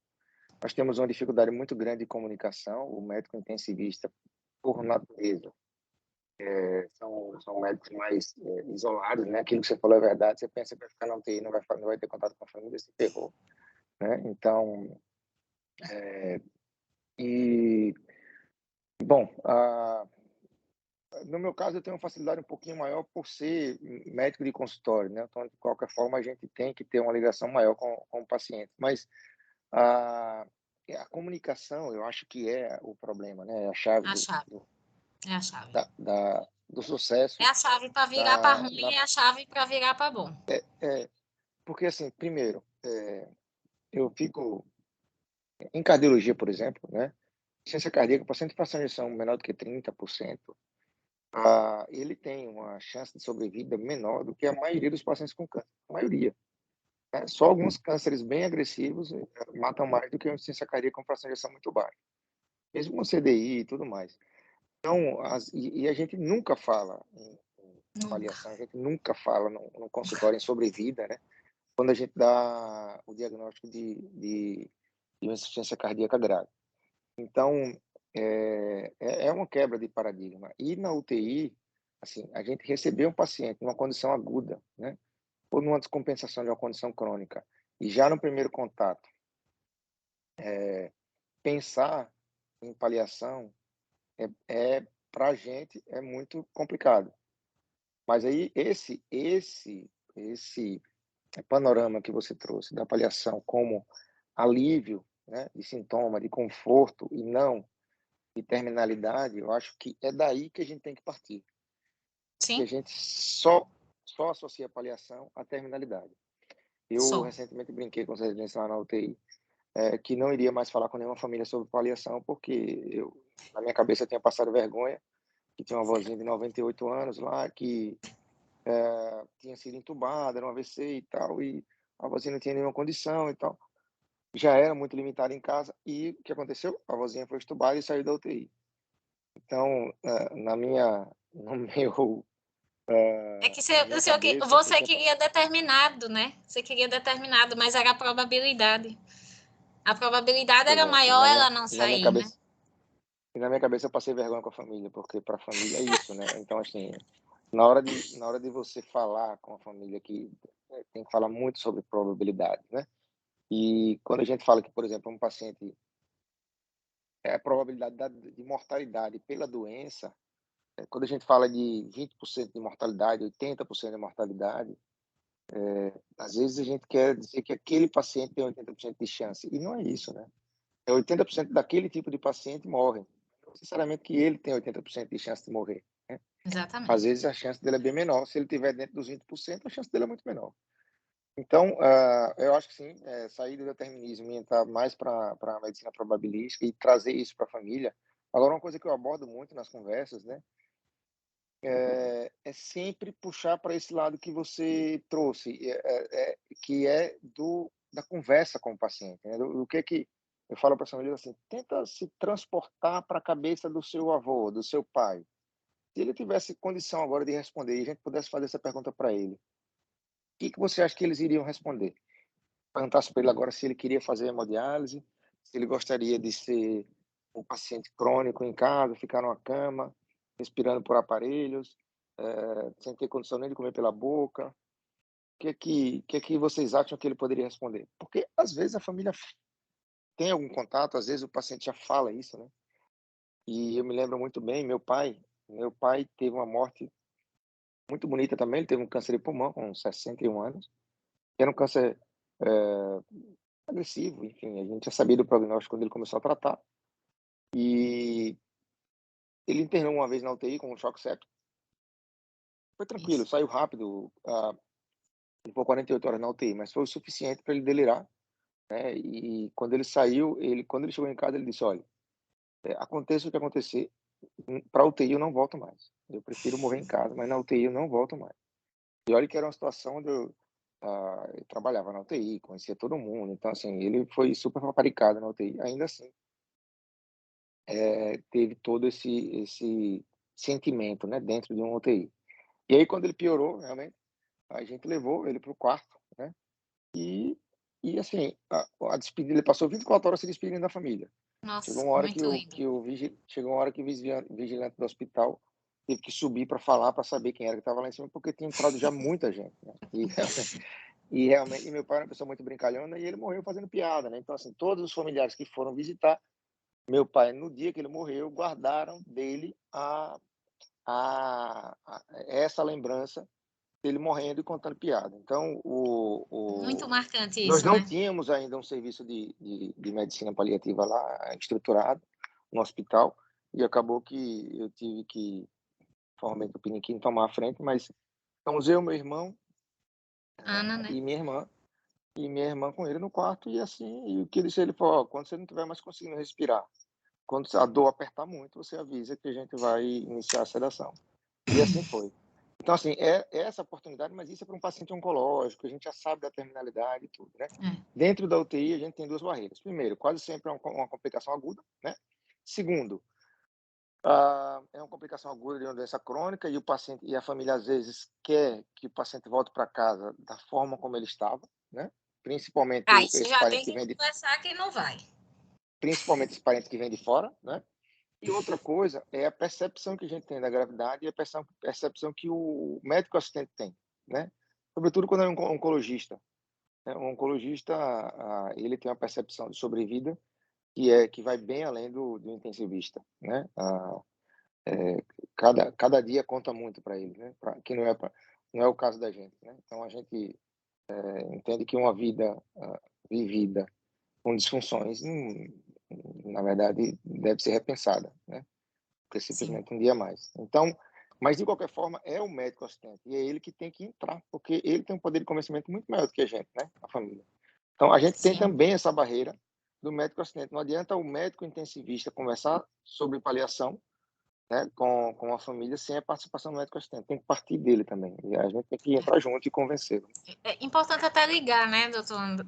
Nós temos uma dificuldade muito grande de comunicação. O médico intensivista, por natureza, são médicos mais isolados, né? Aquilo que você falou é verdade. Você pensa que vai ficar na UTI, não vai ter contato com a família, se ferrou, né? Então, bom, no meu caso, eu tenho uma facilidade um pouquinho maior por ser médico de consultório, né? Então, de qualquer forma, a gente tem que ter uma ligação maior com o paciente. Mas a comunicação, eu acho que é o problema, né? A chave, É a chave. do sucesso. É a chave para virar para ruim e é a chave para virar para bom. Porque, assim, primeiro, eu fico... Em cardiologia, por exemplo, né? Ciência cardíaca, o paciente com fração de ejeção menor do que 30%, ele tem uma chance de sobrevida menor do que a maioria dos pacientes com câncer. A maioria. Né? Só alguns cânceres bem agressivos matam mais do que uma insuficiência cardíaca com fração de ejeção muito baixa. Mesmo com CDI e tudo mais. Então, e a gente nunca fala em avaliação, a gente nunca fala no consultório em sobrevida, né? Quando a gente dá o diagnóstico de uma insuficiência cardíaca grave. Então, é uma quebra de paradigma. E na UTI, assim, a gente recebeu um paciente numa condição aguda, né? Ou numa descompensação de uma condição crônica, e já no primeiro contato, pensar em paliação para a gente é muito complicado. Mas aí esse panorama que você trouxe da paliação como alívio, né, de sintoma, de conforto e não de terminalidade, eu acho que é daí que a gente tem que partir. Que a Sim, gente só associa a paliação à terminalidade. Eu só. recentemente brinquei com os residentes lá na UTI, que não iria mais falar com nenhuma família sobre paliação, porque eu, na minha cabeça, tinha passado vergonha, que tinha uma vozinha de 98 anos lá, que tinha sido entubada, era um AVC e tal, e a vozinha não tinha nenhuma condição e tal. Já era muito limitada em casa, e o que aconteceu? A vozinha foi entubada e saiu da UTI. Então, no meu, É que na minha cabeça, eu você tinha queria determinado, né? Você queria determinado, mas era a probabilidade. A probabilidade pois era é, maior ela não na minha sair, né? cabeça, e na minha cabeça eu passei vergonha com a família, porque para a família é isso, né? Então, assim, na hora de você falar com a família, que tem que falar muito sobre probabilidade, né? E quando a gente fala que, por exemplo, um paciente, a probabilidade de mortalidade pela doença, quando a gente fala de 20% de mortalidade, 80% de mortalidade, às vezes a gente quer dizer que aquele paciente tem 80% de chance, e não é isso, né? É 80% daquele tipo de paciente morre. Não necessariamente que ele tem 80% de chance de morrer, né? Às Exatamente. vezes a chance dele é bem menor. Se ele estiver dentro dos 20%, a chance dele é muito menor. Então, eu acho que sim, sair do determinismo e entrar mais para a medicina probabilística e trazer isso para a família. Agora, uma coisa que eu abordo muito nas conversas, né, é sempre puxar para esse lado que você trouxe, que é da conversa com o paciente, né? Do que eu falo para as famílias assim: tenta se transportar para a cabeça do seu avô, do seu pai. Se ele tivesse condição agora de responder e a gente pudesse fazer essa pergunta para ele, o que você acha que eles iriam responder? Perguntasse para ele agora se ele queria fazer hemodiálise, se ele gostaria de ser um paciente crônico em casa, ficar numa cama, respirando por aparelhos, sem ter condição nem de comer pela boca. O que vocês acham que ele poderia responder? Porque às vezes a família tem algum contato, às vezes o paciente já fala isso, né? E eu me lembro muito bem, meu pai teve uma morte muito bonita também. Ele teve um câncer de pulmão com 61 anos. Era um câncer agressivo, enfim, a gente já sabia do prognóstico quando ele começou a tratar. E ele internou uma vez na UTI com um choque séptico. Foi tranquilo, Isso. saiu rápido, ficou 48 horas na UTI, mas foi o suficiente para ele delirar, né? E quando ele saiu, quando ele chegou em casa, ele disse: olha, aconteça o que acontecer, para a UTI eu não volto mais. Eu prefiro morrer em casa, mas na UTI eu não volto mais. E olha que era uma situação onde eu trabalhava na UTI, conhecia todo mundo. Então, assim, ele foi super paparicado na UTI. Ainda assim, teve todo esse sentimento, né, dentro de uma UTI. E aí, quando ele piorou, realmente, a gente levou ele para o quarto, né? E assim, a despedida, ele passou 24 horas se despedindo da família. Chegou Nossa, uma hora muito lindo. chegou uma hora que o vigilante do hospital teve que subir para falar, para saber quem era que estava lá em cima, porque tinha entrado já muita gente, né? E realmente, meu pai era uma pessoa muito brincalhona e ele morreu fazendo piada, né? Então, assim, todos os familiares que foram visitar meu pai, no dia que ele morreu, guardaram dele essa lembrança dele morrendo e contando piada. Então, Muito marcante nós isso, não né? tínhamos ainda um serviço de medicina paliativa lá estruturado no hospital, e acabou que eu tive que, formalmente, o Piniquim tomar a frente, mas estamos eu, meu irmão Ana, né? e minha irmã com ele no quarto, e assim, e o que ele disse, ele falou: quando você não estiver mais conseguindo respirar, quando a dor apertar muito, você avisa que a gente vai iniciar a sedação. E assim foi. Então, assim, essa oportunidade, mas isso é para um paciente oncológico, a gente já sabe da terminalidade e tudo, né? É. Dentro da UTI, a gente tem duas barreiras. Primeiro, quase sempre é uma complicação aguda, né? Segundo, é uma complicação aguda de uma doença crônica e o paciente e a família, às vezes, quer que o paciente volte para casa da forma como ele estava, né? Principalmente Aí você esse já parente tem que conversar que não vai. principalmente esse parente que vem de fora, né? E outra coisa é a percepção que a gente tem da gravidade e a percepção que o médico assistente tem, né? Sobretudo quando é um oncologista. Né? Um oncologista, ele tem uma percepção de sobrevida que vai bem além do intensivista, né? Cada dia conta muito para ele, né? Que não é o caso da gente, né? Então a gente entende que uma vida vivida com disfunções, na verdade, deve ser repensada, né? Porque simplesmente um dia a mais. Então, mas de qualquer forma, é o médico assistente e é ele que tem que entrar, porque ele tem um poder de convencimento muito maior do que a gente, né? A família. Então, a gente tem também essa barreira do médico assistente. Não adianta o médico intensivista conversar sobre paliação, né, com a família sem a participação do médico assistente. Tem que partir dele também. E a gente tem que entrar junto e convencer. É importante até ligar, né, importante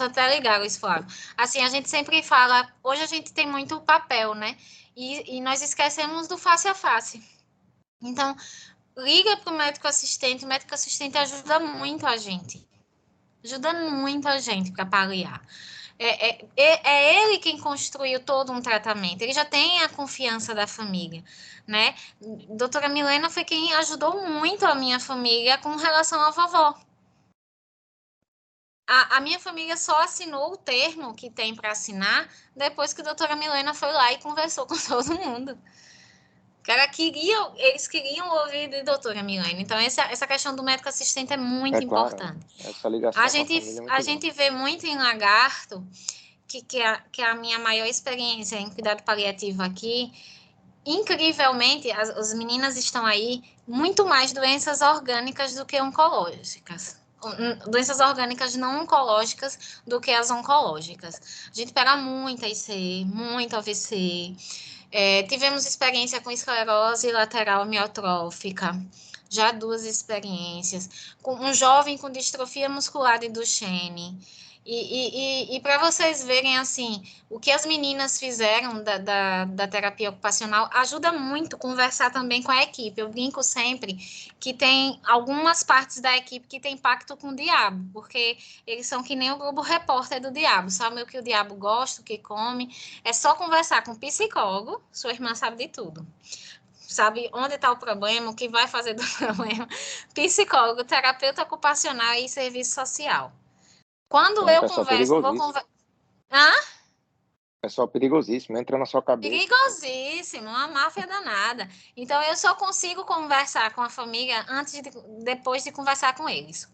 até ligar, Luiz Flávio. Assim, a gente sempre fala, hoje a gente tem muito papel, né, e nós esquecemos do face a face. Então, liga para o médico assistente ajuda muito a gente. Ajuda muito a gente para paliar. É ele quem construiu todo um tratamento, ele já tem a confiança da família, né? Doutora Milena foi quem ajudou muito a minha família com relação à vovó. A minha família só assinou o termo que tem para assinar depois que a doutora Milena foi lá e conversou com todo mundo. Eles queriam ouvir de doutora Milena. Então, essa questão do médico assistente é muito importante. Claro, essa ligação com a família é muito a gente vê muito em Lagarto, que é a minha maior experiência em cuidado paliativo aqui, incrivelmente, as meninas estão aí muito mais doenças orgânicas do que oncológicas. Doenças orgânicas não oncológicas do que as oncológicas. A gente pega muita IC, muito AVC. Tivemos experiência com esclerose lateral amiotrófica, já 2 experiências. Com um jovem com distrofia muscular de Duchenne. E para vocês verem, assim, o que as meninas fizeram da terapia ocupacional ajuda muito conversar também com a equipe. Eu brinco sempre que tem algumas partes da equipe que tem pacto com o diabo, porque eles são que nem o Globo Repórter do diabo, sabe o que o diabo gosta, o que come. É só conversar com o psicólogo, sua irmã sabe de tudo. Sabe onde está o problema, o que vai fazer do problema. Psicólogo, terapeuta ocupacional e serviço social. Quando eu converso, vou conversar. Pessoal perigosíssimo, entra na sua cabeça. Perigosíssimo, uma máfia danada. Então, eu só consigo conversar com a família depois de conversar com eles.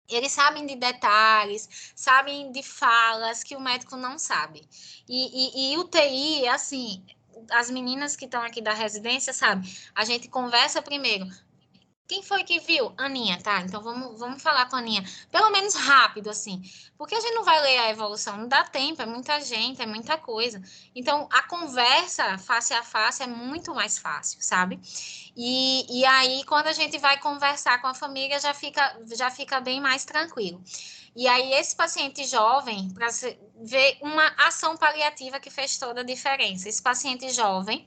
Eles sabem de detalhes, sabem de falas que o médico não sabe. E UTI, assim, as meninas que estão aqui da residência, sabem, a gente conversa primeiro. Quem foi que viu? Aninha, tá? Então vamos falar com a Aninha. Pelo menos rápido, assim. Porque a gente não vai ler a evolução, não dá tempo, é muita gente, é muita coisa. Então, a conversa face a face é muito mais fácil, sabe? E aí, quando a gente vai conversar com a família, já fica bem mais tranquilo. E aí, esse paciente jovem, para ver uma ação paliativa que fez toda a diferença. Esse paciente jovem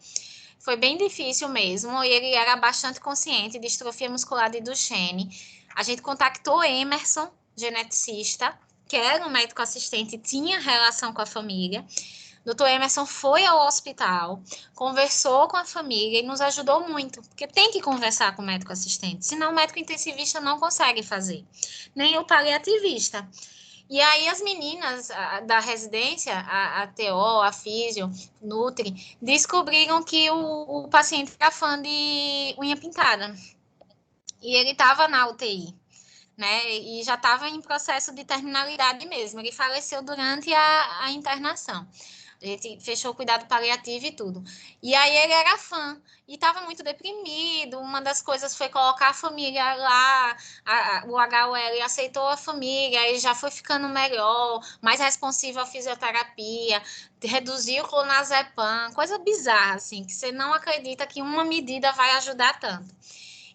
foi bem difícil mesmo, e ele era bastante consciente de distrofia muscular de Duchenne. A gente contactou Emerson, geneticista, que era um médico assistente, tinha relação com a família. Dr. Emerson foi ao hospital, conversou com a família e nos ajudou muito, porque tem que conversar com o médico assistente, senão o médico intensivista não consegue fazer, nem o paliativista. E aí as meninas da residência, a TO, a Físio, Nutri, descobriram que o paciente era fã de unha pintada. E ele estava na UTI, né? E já estava em processo de terminalidade mesmo. Ele faleceu durante a internação. A gente fechou o cuidado paliativo e tudo. E aí ele era fã e estava muito deprimido. Uma das coisas foi colocar a família lá, o HOL aceitou a família, ele já foi ficando melhor, mais responsivo à fisioterapia, reduziu o clonazepam, coisa bizarra, assim, que você não acredita que uma medida vai ajudar tanto.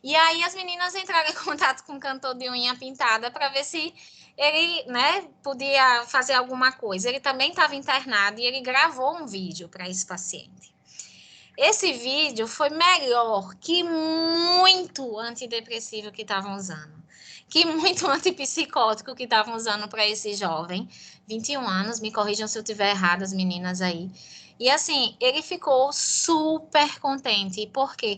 E aí as meninas entraram em contato com o cantor de unha pintada para ver se ele, né, podia fazer alguma coisa. Ele também estava internado e ele gravou um vídeo para esse paciente. Esse vídeo foi melhor que muito antidepressivo que estavam usando, que muito antipsicótico que estavam usando para esse jovem, 21 anos, me corrijam se eu estiver errado, as meninas aí. E assim, ele ficou super contente, porque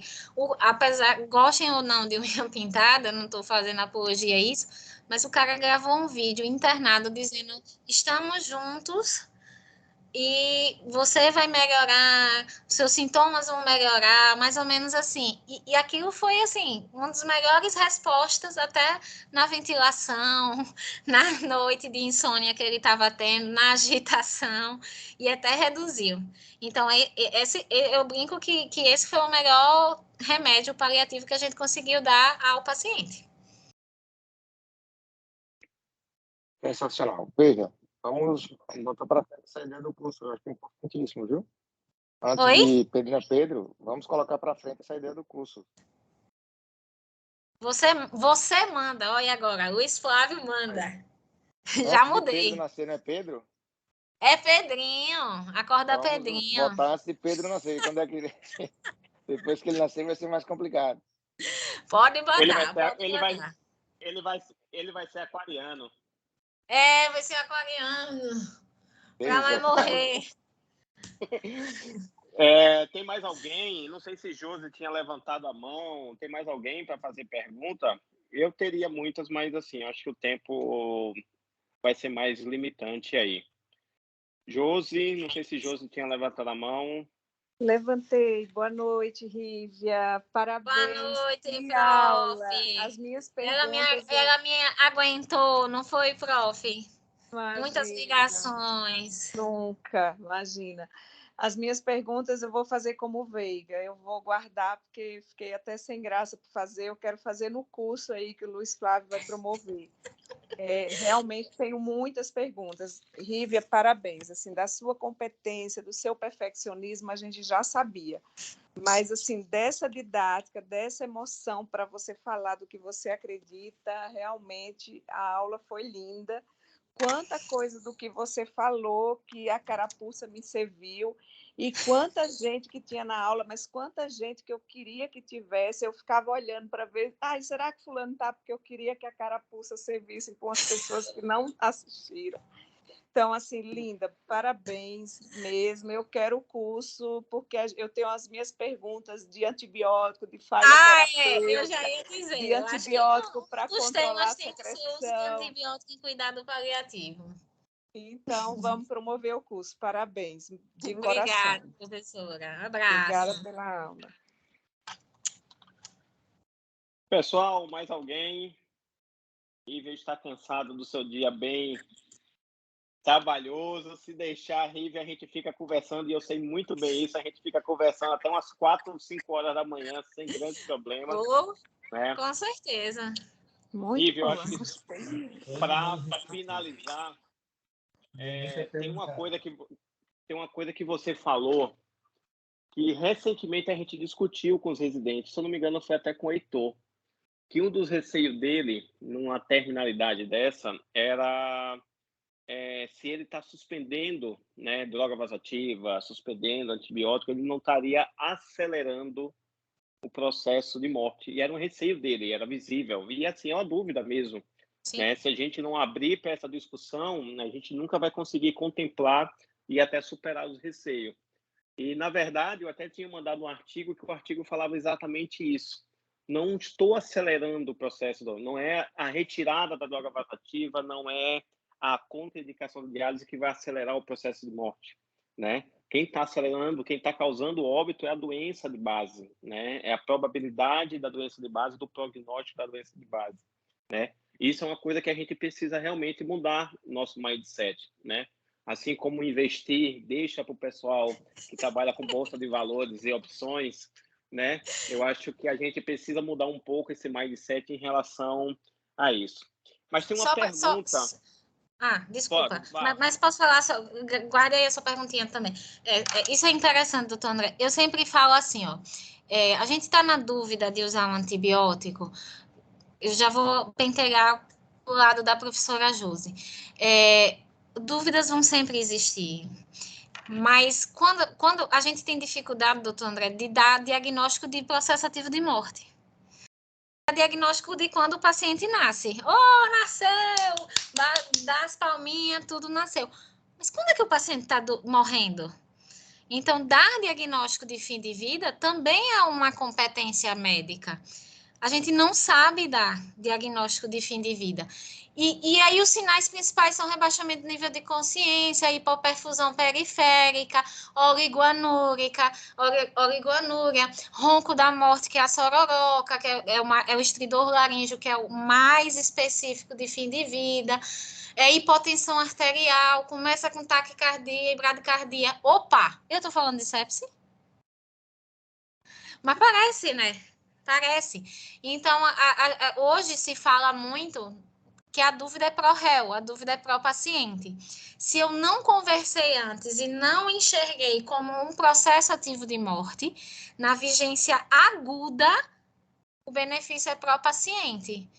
apesar, gostem ou não de unha pintada, não estou fazendo apologia a isso, mas o cara gravou um vídeo internado dizendo: estamos juntos e você vai melhorar, seus sintomas vão melhorar, mais ou menos assim. E aquilo foi, assim, uma das melhores respostas até na ventilação, na noite de insônia que ele estava tendo, na agitação, e até reduziu. Então, eu brinco que esse foi o melhor remédio paliativo que a gente conseguiu dar ao paciente. Sensacional. Veja, vamos botar para frente essa ideia do curso. Eu acho que é importantíssimo, viu? Antes Oi? de Pedrina Pedro, vamos colocar para frente essa ideia do curso. Você manda, olha agora, Luiz Flávio manda. Já Antes de Pedro mudei. nascer, não é Pedro? É Pedrinho, acorda Vamos Pedrinho. botar antes de Pedro nascer. Quando é que depois que ele nascer vai ser mais complicado. Pode Ele vai botar, ser, pode botar. ele vai ser aquariano. Vai ser aquariano. Pra Veja. não morrer. Tem mais alguém? Não sei se Josi tinha levantado a mão. Tem mais alguém para fazer pergunta? Eu teria muitas, mas assim, acho que o tempo vai ser mais limitante aí. Josi, não sei se Josi tinha levantado a mão. Levantei. Boa noite, Rívia. Parabéns. Boa noite, que prof. aula. As minhas perguntas... Ela me aguentou, não foi, prof? Imagina. Muitas ligações. Nunca, imagina. As minhas perguntas eu vou fazer como Veiga. Eu vou guardar, porque fiquei até sem graça para fazer. Eu quero fazer no curso aí que o Luiz Flávio vai promover. Realmente tenho muitas perguntas. Rívia, parabéns. Assim, da sua competência, do seu perfeccionismo, a gente já sabia. Mas, assim, dessa didática, dessa emoção para você falar do que você acredita, realmente a aula foi linda. Quanta coisa do que você falou que a carapuça me serviu, e quanta gente que tinha na aula, mas quanta gente que eu queria que tivesse, eu ficava olhando para ver, será que fulano está? Porque eu queria que a carapuça servisse com as pessoas que não assistiram. Então, assim, linda, parabéns mesmo. Eu quero o curso, porque eu tenho as minhas perguntas de antibiótico, de falha terapêutica, eu já ia dizer. de antibiótico para os controlar temas a têm que ser secreção. os de antibiótico e cuidado paliativo. Então, vamos promover o curso. Parabéns, de Obrigada, coração. professora. Abraço. Obrigada pela aula. Pessoal, mais alguém? Rívia está cansado do seu dia bem trabalhoso. Se deixar, Rívia, a gente fica conversando, e eu sei muito bem isso, a gente fica conversando até umas 4 ou 5 horas da manhã, sem grandes problemas. Né? Com certeza. Muito Rívia, eu bom. acho que para finalizar, tem uma coisa que você falou que recentemente a gente discutiu com os residentes, se eu não me engano foi até com o Heitor, que um dos receios dele, numa terminalidade dessa, era se ele está suspendendo, né, droga vasoativa, suspendendo antibiótico, ele não estaria acelerando o processo de morte. E era um receio dele, era visível. E assim, é uma dúvida mesmo. Né? Se a gente não abrir para essa discussão, a gente nunca vai conseguir contemplar e até superar os receios. E, na verdade, eu até tinha mandado um artigo que o artigo falava exatamente isso. Não estou acelerando o processo, não é a retirada da droga vasoativa, não é a contraindicação de diálise que vai acelerar o processo de morte, né? Quem está acelerando, quem está causando óbito é a doença de base, né? É a probabilidade da doença de base, do prognóstico da doença de base, né? Isso é uma coisa que a gente precisa realmente mudar nosso mindset, né? Assim como investir, deixa para o pessoal que trabalha com bolsa de valores e opções, né? Eu acho que a gente precisa mudar um pouco esse mindset em relação a isso. Mas tem uma pergunta. Desculpa. Mas posso falar, guarda aí a sua perguntinha também. Isso é interessante, doutor André. Eu sempre falo assim, ó. A gente está na dúvida de usar um antibiótico. Eu já vou pentear o lado da professora Josi. Dúvidas vão sempre existir. Mas quando a gente tem dificuldade, doutor André, de dar diagnóstico de processo ativo de morte. Diagnóstico de quando o paciente nasce. Nasceu, dá as palminhas, tudo nasceu. Mas quando é que o paciente está morrendo? Então, dar diagnóstico de fim de vida também é uma competência médica. A gente não sabe dar diagnóstico de fim de vida. E aí os sinais principais são rebaixamento do nível de consciência, hipoperfusão periférica, oligoanúria, ronco da morte, que é a sororoca, que é o estridor laríngeo, que é o mais específico de fim de vida, hipotensão arterial, começa com taquicardia e bradicardia. Opa, eu tô falando de sepse? Mas parece, né? Parece. Então, hoje se fala muito que a dúvida é pró-réu, a dúvida é pró-paciente. Se eu não conversei antes e não enxerguei como um processo ativo de morte, na vigência aguda, o benefício é pró-paciente.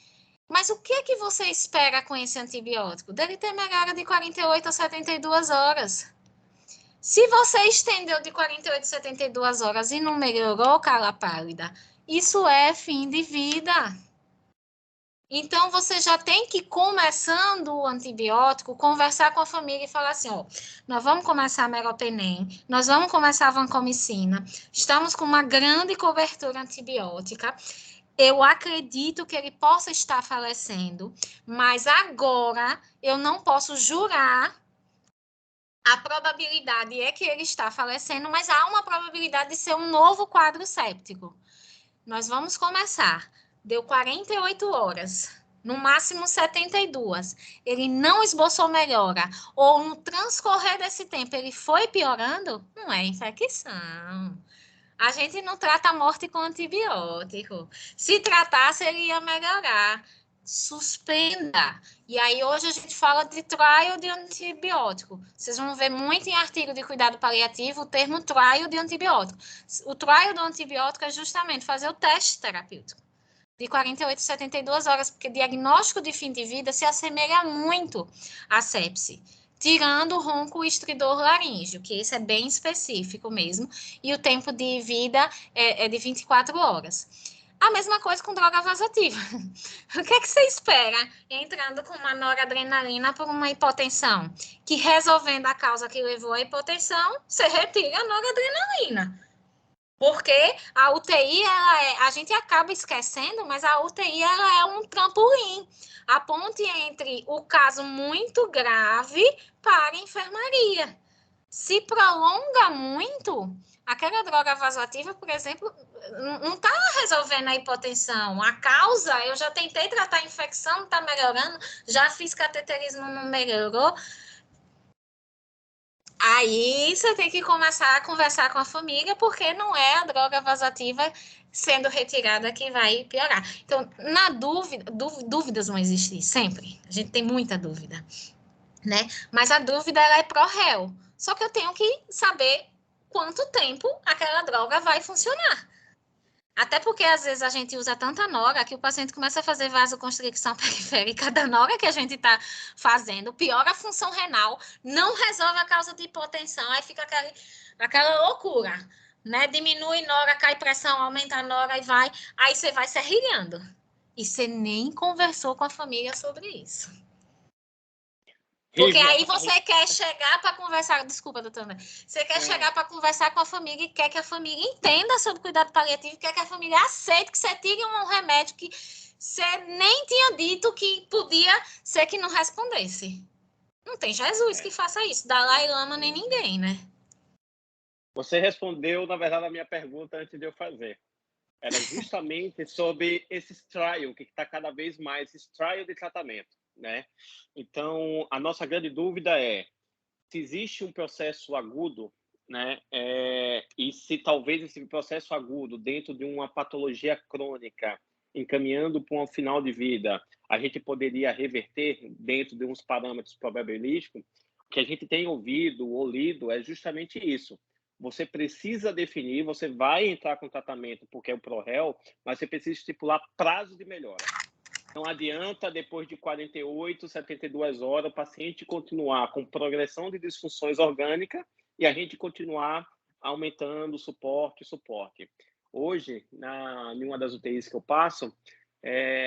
Mas o que é que você espera com esse antibiótico? Dele ter melhora de 48 a 72 horas. Se você estendeu de 48 a 72 horas e não melhorou, cara pálida, isso é fim de vida. Então, você já tem que, começando o antibiótico, conversar com a família e falar assim, ó, nós vamos começar a meropenem, nós vamos começar a vancomicina, estamos com uma grande cobertura antibiótica, eu acredito que ele possa estar falecendo, mas agora eu não posso jurar. A probabilidade é que ele está falecendo, mas há uma probabilidade de ser um novo quadro séptico. Nós vamos começar. Deu 48 horas, no máximo 72. Ele não esboçou melhora, ou no transcorrer desse tempo ele foi piorando, não é infecção. A gente não trata a morte com antibiótico. Se tratasse, ele ia melhorar. Suspenda. E aí, hoje a gente fala de trial de antibiótico. Vocês vão ver muito em artigo de cuidado paliativo o termo trial de antibiótico. O trial do antibiótico é justamente fazer o teste terapêutico de 48 a 72 horas, porque diagnóstico de fim de vida se assemelha muito à sepse, tirando o ronco estridor laríngeo, que esse é bem específico mesmo, e o tempo de vida é de 24 horas. A mesma coisa com droga vasoativa. O que é que você espera entrando com uma noradrenalina por uma hipotensão? Que resolvendo a causa que levou à hipotensão, você retira a noradrenalina. Porque a UTI, a gente acaba esquecendo, mas a UTI ela é um trampolim. A ponte entre o caso muito grave para a enfermaria. Se prolonga muito, aquela droga vasoativa, por exemplo, não está resolvendo a hipotensão. A causa, eu já tentei tratar a infecção, não está melhorando, já fiz cateterismo, não melhorou. Aí você tem que começar a conversar com a família, porque não é a droga vasoativa sendo retirada que vai piorar. Então, na dúvida, dúvidas vão existir sempre. A gente tem muita dúvida, né? Mas a dúvida ela é pró-réu. Só que eu tenho que saber quanto tempo aquela droga vai funcionar. Até porque, às vezes, a gente usa tanta nora que o paciente começa a fazer vasoconstricção periférica da nora que a gente está fazendo, piora a função renal, não resolve a causa de hipotensão, aí fica aquela loucura, né? Diminui nora, cai pressão, aumenta a nora e vai, aí você vai serrilhando. E você nem conversou com a família sobre isso. Porque aí você quer chegar para conversar... Desculpa, doutora. Você quer chegar para conversar com a família e quer que a família entenda sobre cuidado paliativo, quer que a família aceite que você tire um remédio que você nem tinha dito que podia ser que não respondesse. Não tem Jesus que faça isso. Dalai Lama nem ninguém, né? Você respondeu, na verdade, a minha pergunta antes de eu fazer. Era justamente sobre esse trial, que está cada vez mais, esse trial de tratamento, né? Então, a nossa grande dúvida é se existe um processo agudo, né? E se talvez esse processo agudo, dentro de uma patologia crônica, encaminhando para um final de vida, a gente poderia reverter dentro de uns parâmetros probabilísticos. O que a gente tem ouvido ou lido é justamente isso. Você precisa definir, você vai entrar com tratamento porque é o pró-réu, mas você precisa estipular prazo de melhora. Não adianta, depois de 48, 72 horas, o paciente continuar com progressão de disfunções orgânicas e a gente continuar aumentando o suporte. Hoje, em uma das UTIs que eu passo,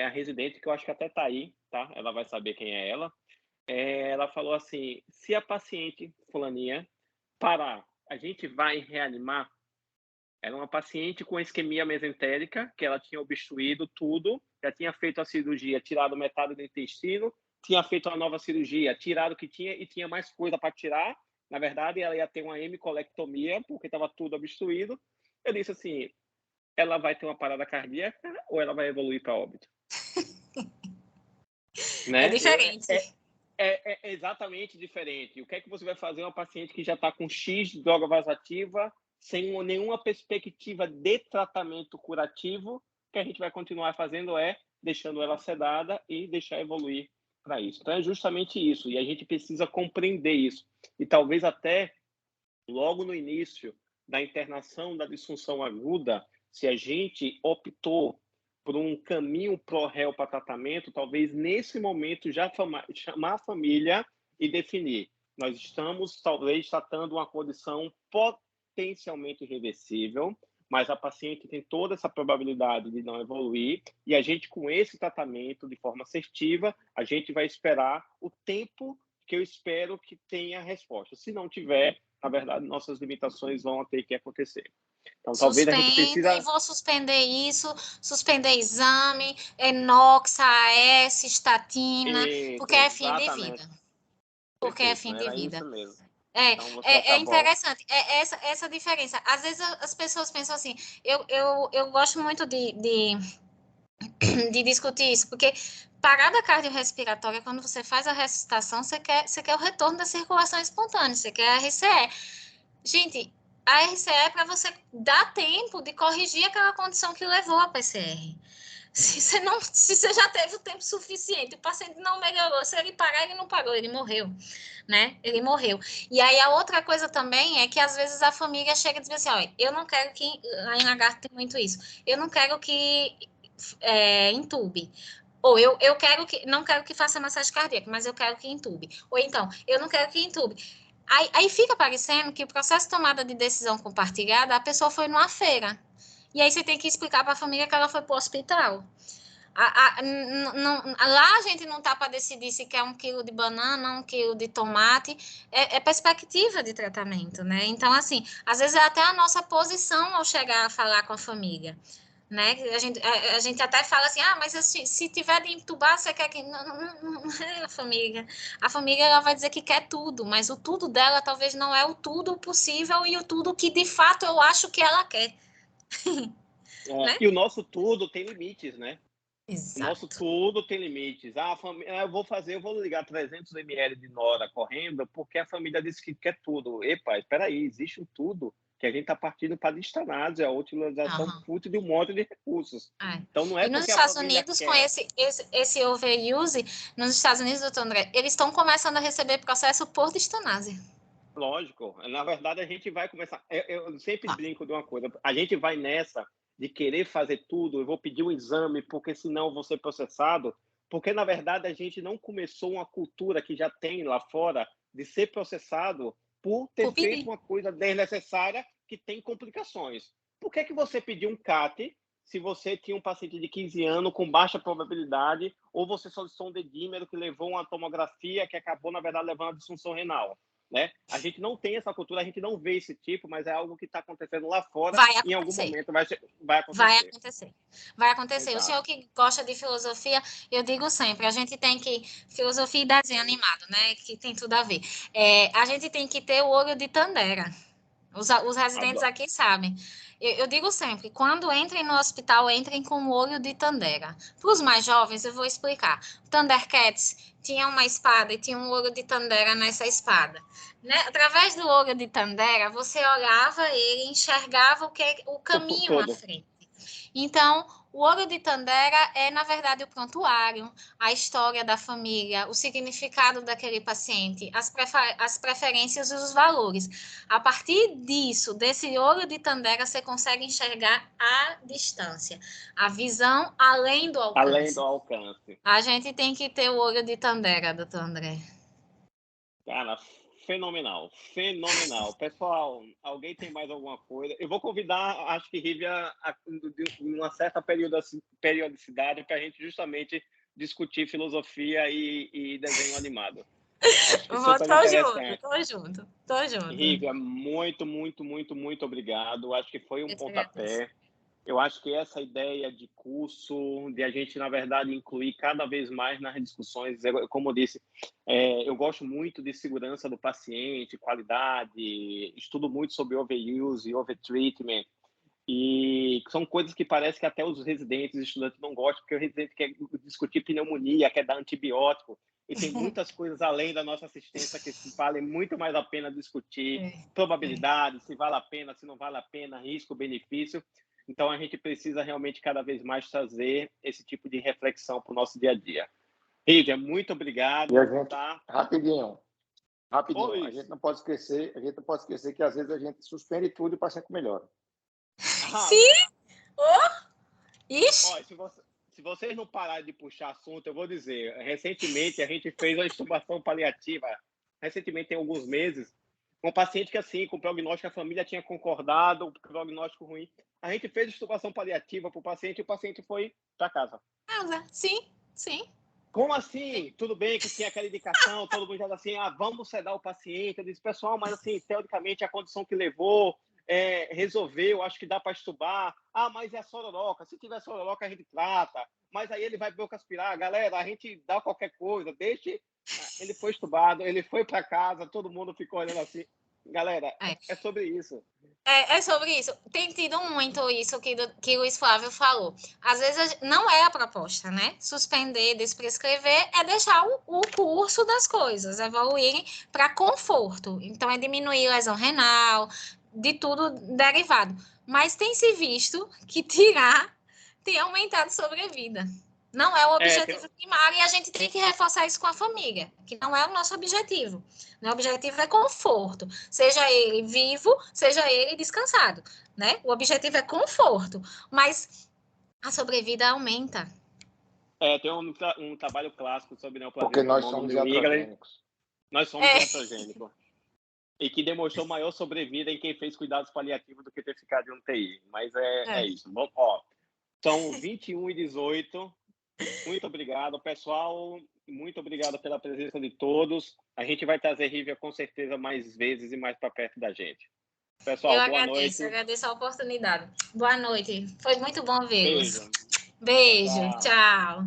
a residente, que eu acho que até está aí, tá? Ela vai saber quem é ela. Ela falou assim, se a paciente fulaninha parar a gente vai reanimar. Era uma paciente com isquemia mesentérica, que ela tinha obstruído tudo, já tinha feito a cirurgia, tirado metade do intestino, tinha feito uma nova cirurgia, tirado o que tinha e tinha mais coisa para tirar. Na verdade, ela ia ter uma hemicolectomia, porque estava tudo obstruído. Eu disse assim, ela vai ter uma parada cardíaca ou ela vai evoluir para óbito? Né? É diferente. É exatamente diferente. O que é que você vai fazer uma paciente que já está com X de droga vasoativa, sem nenhuma perspectiva de tratamento curativo? O que a gente vai continuar fazendo é deixando ela sedada e deixar evoluir para isso. Então, é justamente isso. E a gente precisa compreender isso. E talvez até logo no início da internação da disfunção aguda, se a gente optou por um caminho pró-réu para tratamento, talvez nesse momento já chamar a família e definir. Nós estamos, talvez, tratando uma condição potencialmente irreversível, mas a paciente tem toda essa probabilidade de não evoluir, e a gente, com esse tratamento, de forma assertiva, a gente vai esperar o tempo que eu espero que tenha resposta. Se não tiver, na verdade, nossas limitações vão ter que acontecer. Então, talvez a gente precisa... E vou suspender isso, suspender exame, enox, AS, estatina, porque é fim de vida. Porque é fim de vida. Isso mesmo. Então, é interessante, essa diferença. Às vezes as pessoas pensam assim, eu gosto muito de discutir isso, porque parada cardiorrespiratória, quando você faz a ressuscitação, você quer o retorno da circulação espontânea, você quer a RCE. Gente, a RCE é para você dar tempo de corrigir aquela condição que levou a PCR. Se você já teve o tempo suficiente, o paciente não melhorou, se ele parar, ele não parou, ele morreu, né? Ele morreu. E aí a outra coisa também é que às vezes a família chega e diz assim, olha, eu não quero que, lá em lagarto tem muito isso, eu não quero que entube. Ou eu não quero que faça massagem cardíaca, mas eu quero que entube. Ou então, eu não quero que entube. Aí fica parecendo que o processo de tomada de decisão compartilhada, a pessoa foi numa feira. E aí você tem que explicar para a família que ela foi para o hospital. Lá a gente não está para decidir se quer 1 quilo de banana, 1 quilo de tomate. É perspectiva de tratamento, né? Então, assim, às vezes é até a nossa posição ao chegar a falar com a família. Né? A gente até fala assim, mas assim, se tiver de entubar, você quer que... Não é a família. A família ela vai dizer que quer tudo, mas o tudo dela talvez não é o tudo possível e o tudo que de fato eu acho que ela quer. Né? E o nosso tudo tem limites, né? Exato. O nosso tudo tem limites. Eu vou ligar 300 ml de Nora correndo porque a família disse que quer tudo. Epa, espera aí, existe um tudo que a gente está partindo para a distanásia, a utilização fútil de um monte de recursos. Então, não é e nos porque Estados a família Unidos, quer... com esse overuse, nos Estados Unidos, doutor André, eles estão começando a receber processo por distanásia. Lógico. Na verdade, a gente vai começar... Eu sempre brinco de uma coisa. A gente vai nessa de querer fazer tudo, eu vou pedir um exame, porque senão eu vou ser processado. Porque, na verdade, a gente não começou uma cultura que já tem lá fora de ser processado por ter feito uma coisa desnecessária que tem complicações. Por que você pediu um CAT se você tinha um paciente de 15 anos com baixa probabilidade ou você solicitou um dedímero que levou uma tomografia que acabou, na verdade, levando a disfunção renal? Né? A gente não tem essa cultura, a gente não vê esse tipo, mas é algo que está acontecendo lá fora e em algum momento vai acontecer. Vai acontecer. Exato. O senhor que gosta de filosofia, eu digo sempre, a gente tem que... Filosofia e desenho animado, né? Que tem tudo a ver. A gente tem que ter o olho de Tandera. Os residentes aqui sabem. Eu digo sempre, quando entrem no hospital, entrem com o olho de Tandera. Para os mais jovens, eu vou explicar. O Thundercats tinha uma espada e tinha um olho de Tandera nessa espada. Né? Através do olho de Tandera, você olhava ele e enxergava o caminho à frente. Então, o olho de Tandera é, na verdade, o prontuário, a história da família, o significado daquele paciente, as preferências e os valores. A partir disso, desse olho de Tandera, você consegue enxergar a distância, a visão além do alcance. Além do alcance. A gente tem que ter o olho de Tandera, doutor André. Cara, fenomenal. Pessoal, alguém tem mais alguma coisa? Eu vou convidar, acho que Rívia, em uma certa periodicidade para a gente justamente discutir filosofia e desenho animado. Acho que super interessante. Tô junto. Rívia, muito, muito, muito, muito obrigado. Acho que foi um pontapé. Eu acho que essa ideia de curso, de a gente, na verdade, incluir cada vez mais nas discussões, como eu disse, eu gosto muito de segurança do paciente, qualidade, estudo muito sobre overuse e overtreatment, e são coisas que parece que até os residentes, estudantes não gostam, porque o residente quer discutir pneumonia, quer dar antibiótico, e tem muitas coisas além da nossa assistência que valem muito mais a pena discutir, probabilidade, se vale a pena, se não vale a pena, risco, benefício. Então, a gente precisa realmente cada vez mais trazer esse tipo de reflexão para o nosso dia a dia. Rívia, muito obrigado. E a gente, tá? rapidinho, Oi. a gente não pode esquecer que às vezes a gente suspende tudo e o paciente melhora. Sim! Ixi! Ó, se vocês não pararem de puxar assunto, eu vou dizer, recentemente a gente fez uma intubação paliativa, recentemente tem alguns meses, um paciente que assim, com o prognóstico, a família tinha concordado, o prognóstico ruim, a gente fez intubação paliativa para o paciente e o paciente foi para casa. Sim. Como assim? Tudo bem que tinha aquela indicação, todo mundo já assim, vamos sedar o paciente. Eu disse, pessoal, mas assim, teoricamente a condição que levou, resolveu, acho que dá para estubar. Mas é a sororoca. Se tiver sororoca, a gente trata. Mas aí ele vai brocaspirar. Galera, a gente dá qualquer coisa, deixe. Ele foi estubado, ele foi para casa, todo mundo ficou olhando assim. Galera, é sobre isso. É sobre isso. Tem tido muito isso que o Luiz Flávio falou. Às vezes não é a proposta, né? Suspender, desprescrever é deixar o curso das coisas evoluírem para conforto. Então, é diminuir lesão renal, de tudo derivado. Mas tem se visto que tirar tem aumentado sobrevida. Não é o objetivo primário e a gente tem que reforçar isso com a família, que não é o nosso objetivo. O objetivo é conforto, seja ele vivo, seja ele descansado, né? O objetivo é conforto, mas a sobrevida aumenta. Tem um trabalho clássico sobre neoplasia. Porque nós somos iatrogênicos. Nós somos iatrogênicos. E que demonstrou maior sobrevida em quem fez cuidados paliativos do que ter ficado em um TI. Mas é isso. Bom, são 21h18. Muito obrigado, pessoal. Muito obrigado pela presença de todos. A gente vai trazer Rívia com certeza mais vezes e mais para perto da gente. Pessoal, boa noite. Eu agradeço a oportunidade. Boa noite. Foi muito bom vê-los. Beijo. Tchau.